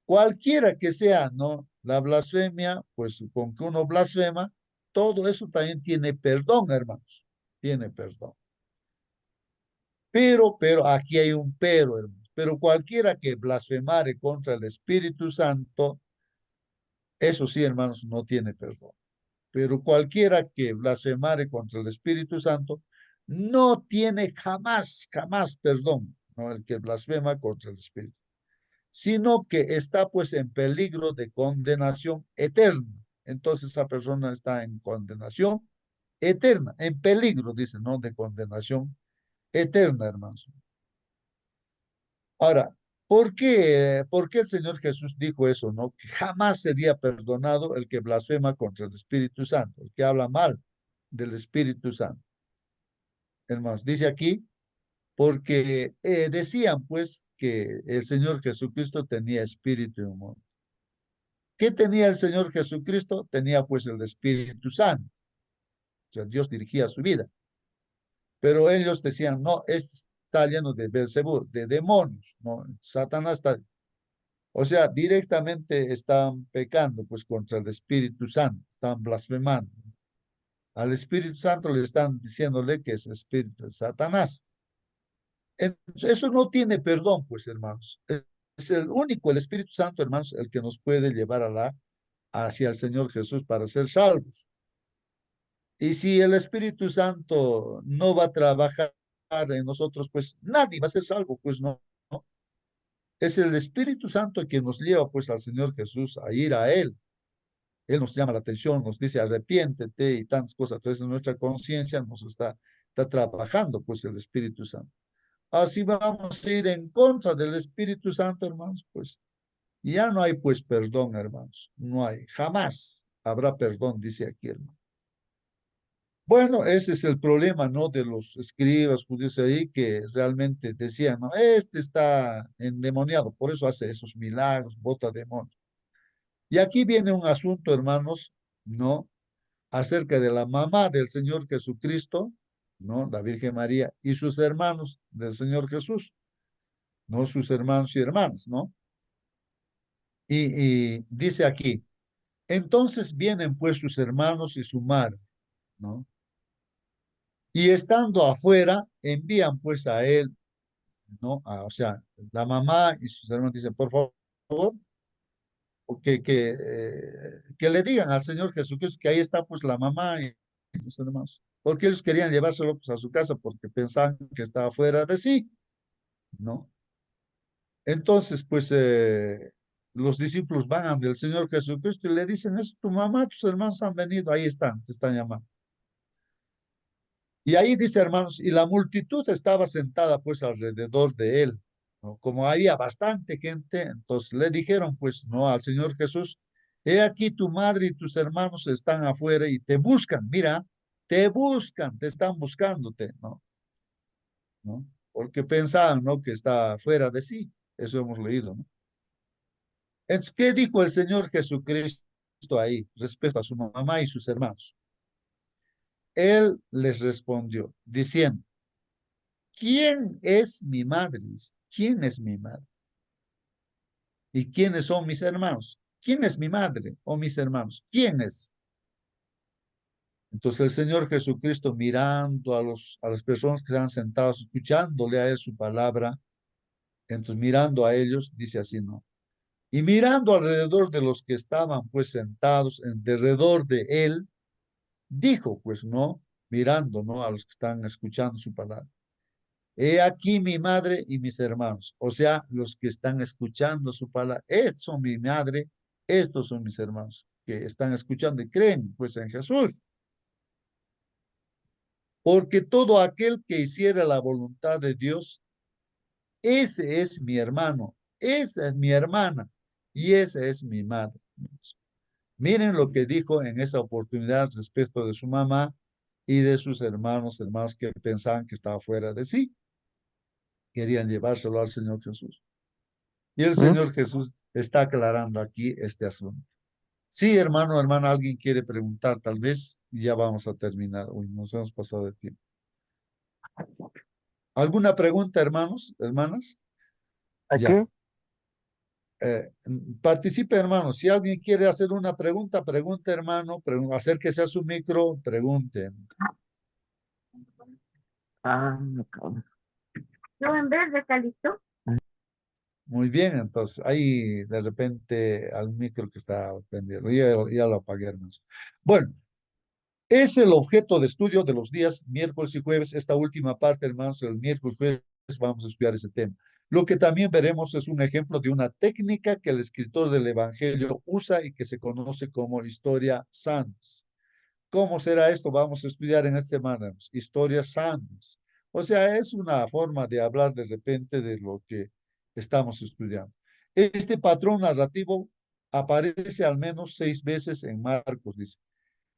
Cualquiera que sea, ¿no? La blasfemia, pues con que uno blasfema, todo eso también tiene perdón, hermanos. Tiene perdón. Pero, aquí hay un pero, hermanos. Pero cualquiera que blasfemare contra el Espíritu Santo, eso sí, hermanos, no tiene perdón. Pero cualquiera que blasfemare contra el Espíritu Santo, no tiene jamás perdón, ¿no? El que blasfema contra el Espíritu, sino que está pues en peligro de condenación eterna. Entonces esa persona está en condenación eterna, en peligro, dice, ¿no? De condenación eterna, hermanos. Ahora, ¿por qué el Señor Jesús dijo eso, no? Que jamás sería perdonado el que blasfema contra el Espíritu Santo, el que habla mal del Espíritu Santo. Hermanos, dice aquí, porque decían pues que el Señor Jesucristo tenía espíritu y humor. ¿Qué tenía el Señor Jesucristo? Tenía pues el Espíritu Santo. O sea, Dios dirigía su vida. Pero ellos decían, no, está lleno de Belcebú, de demonios, no, Satanás está. O sea, directamente están pecando pues contra el Espíritu Santo, están blasfemando. Al Espíritu Santo le están diciéndole que es el Espíritu de Satanás. Entonces, eso no tiene perdón, pues, hermanos. Es el único, el Espíritu Santo, hermanos, el que nos puede llevar hacia el Señor Jesús para ser salvos. Y si el Espíritu Santo no va a trabajar en nosotros, pues nadie va a ser salvo, pues no. Es el Espíritu Santo que nos lleva pues al Señor Jesús a ir a Él. Él nos llama la atención, nos dice arrepiéntete y tantas cosas. Entonces nuestra conciencia nos está trabajando pues el Espíritu Santo. Así vamos a ir en contra del Espíritu Santo, hermanos, pues ya no hay pues perdón, hermanos. No hay, jamás habrá perdón, dice aquí, hermano. Bueno, ese es el problema, ¿no? De los escribas judíos ahí que realmente decían, no, este está endemoniado, por eso hace esos milagros, bota demonios. Y aquí viene un asunto, hermanos, ¿no? Acerca de la mamá del Señor Jesucristo, ¿no? La Virgen María y sus hermanos del Señor Jesús, ¿no? Sus hermanos y hermanas, ¿no? Y dice aquí, entonces vienen pues sus hermanos y su madre, ¿no? Y estando afuera, envían pues a él, ¿no? O sea, la mamá y sus hermanos dicen, por favor, que le digan al Señor Jesucristo que ahí está pues la mamá y los hermanos. Porque ellos querían llevárselo pues a su casa porque pensaban que estaba fuera de sí, ¿no? Entonces, pues los discípulos van ante el Señor Jesucristo y le dicen, es tu mamá, tus hermanos han venido, ahí están, te están llamando. Y ahí dice, hermanos, y la multitud estaba sentada pues alrededor de él, ¿no? Como había bastante gente, entonces le dijeron pues, no, al Señor Jesús, he aquí tu madre y tus hermanos están afuera y te buscan, mira, te buscan, te están buscándote, ¿no? ¿No? Porque pensaban, ¿no? Que está fuera de sí, eso hemos leído, ¿no? Entonces, ¿qué dijo el Señor Jesucristo ahí respecto a su mamá y sus hermanos? Él les respondió diciendo, ¿quién es mi madre? ¿Quién es mi madre? ¿Y quiénes son mis hermanos? ¿Quién es mi madre o mis hermanos? ¿Quién es? Entonces el Señor Jesucristo mirando a las personas que están sentadas, escuchándole a Él su palabra, entonces mirando a ellos, dice así, ¿no? Y mirando alrededor de los que estaban pues sentados alrededor de Él, dijo pues, ¿no? Mirando, ¿no? A los que están escuchando su palabra. He aquí mi madre y mis hermanos, o sea, los que están escuchando su palabra. Estos son mi madre, estos son mis hermanos, que están escuchando y creen pues en Jesús. Porque todo aquel que hiciera la voluntad de Dios, ese es mi hermano, esa es mi hermana y esa es mi madre. Miren lo que dijo en esa oportunidad respecto de su mamá y de sus hermanos que pensaban que estaba fuera de sí. Querían llevárselo al Señor Jesús. Y el ¿Mm? Señor Jesús está aclarando aquí este asunto. Sí, hermano, hermana, alguien quiere preguntar, tal vez, y ya vamos a terminar. Uy, nos hemos pasado de tiempo. ¿Alguna pregunta, hermanos, hermanas? ¿Aquí? Ya. Participe, hermano. Si alguien quiere hacer una pregunta, pregunte, hermano. Acérquese a su micro, pregunte. Ah, cabrón. Yo en vez de Calixto. Muy bien, entonces, ahí de repente al micro que está prendido. Ya lo apagué, hermanos. Bueno, es el objeto de estudio de los días miércoles y jueves. Esta última parte, hermanos, el miércoles y jueves vamos a estudiar ese tema. Lo que también veremos es un ejemplo de una técnica que el escritor del Evangelio usa y que se conoce como historia sans. ¿Cómo será esto? Vamos a estudiar en esta semana, historias sans. O sea, es una forma de hablar de repente de lo que estamos estudiando. Este patrón narrativo aparece al menos 6 veces en Marcos, dice.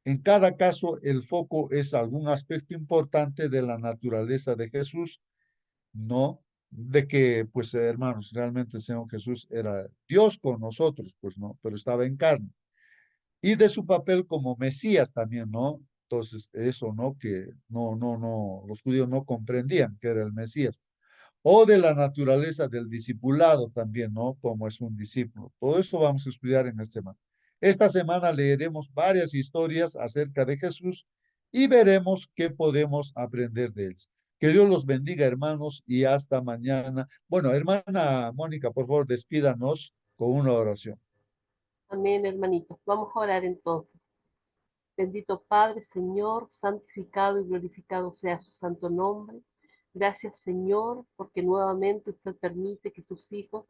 En cada caso, el foco es algún aspecto importante de la naturaleza de Jesús, no de que, pues, hermanos, realmente el Señor Jesús era Dios con nosotros, pues no, pero estaba en carne. Y de su papel como Mesías también, ¿no? Entonces, eso, ¿no? Que no, los judíos no comprendían que era el Mesías. O de la naturaleza del discipulado también, ¿no? Como es un discípulo. Todo eso vamos a estudiar en esta semana. Esta semana leeremos varias historias acerca de Jesús y veremos qué podemos aprender de ellos. Que Dios los bendiga, hermanos, y hasta mañana. Bueno, hermana Mónica, por favor, despídanos con una oración. Amén, hermanitos. Vamos a orar entonces. Bendito Padre, Señor, santificado y glorificado sea su santo nombre. Gracias, Señor, porque nuevamente usted permite que sus hijos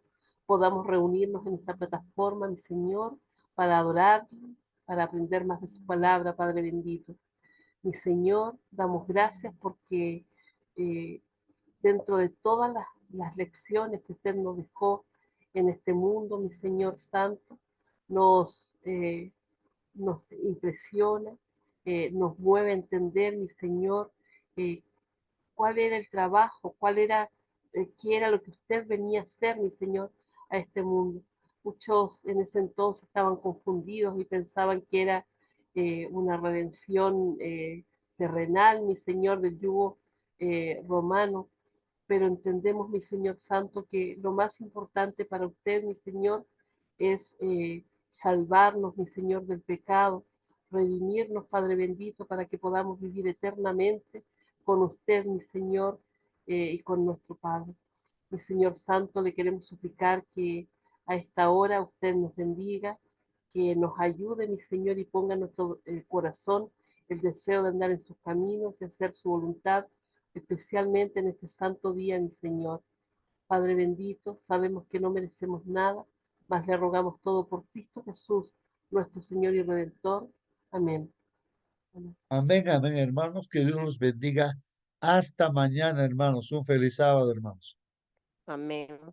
podamos reunirnos en esta plataforma, mi Señor, para adorar, para aprender más de su palabra, Padre bendito. Mi Señor, damos gracias porque dentro de todas las lecciones que usted nos dejó en este mundo, mi Señor Santo, nos impresiona, nos mueve a entender, mi Señor, eh, cuál era el trabajo, qué era lo que usted venía a hacer, mi Señor, a este mundo. Muchos en ese entonces estaban confundidos y pensaban que era una redención terrenal, mi Señor, del yugo romano, pero entendemos, mi Señor Santo, que lo más importante para usted, mi Señor, es salvarnos, mi Señor, del pecado, redimirnos, Padre bendito, para que podamos vivir eternamente con usted, mi Señor, y con nuestro Padre. Mi Señor Santo, le queremos suplicar que a esta hora usted nos bendiga, que nos ayude, mi Señor, y ponga en nuestro corazón el deseo de andar en sus caminos y hacer su voluntad, especialmente en este santo día, mi Señor. Padre bendito, sabemos que no merecemos nada, mas le rogamos todo por Cristo Jesús, nuestro Señor y Redentor. Amén. Amén. Amén, amén, hermanos. Que Dios los bendiga. Hasta mañana, hermanos. Un feliz sábado, hermanos. Amén.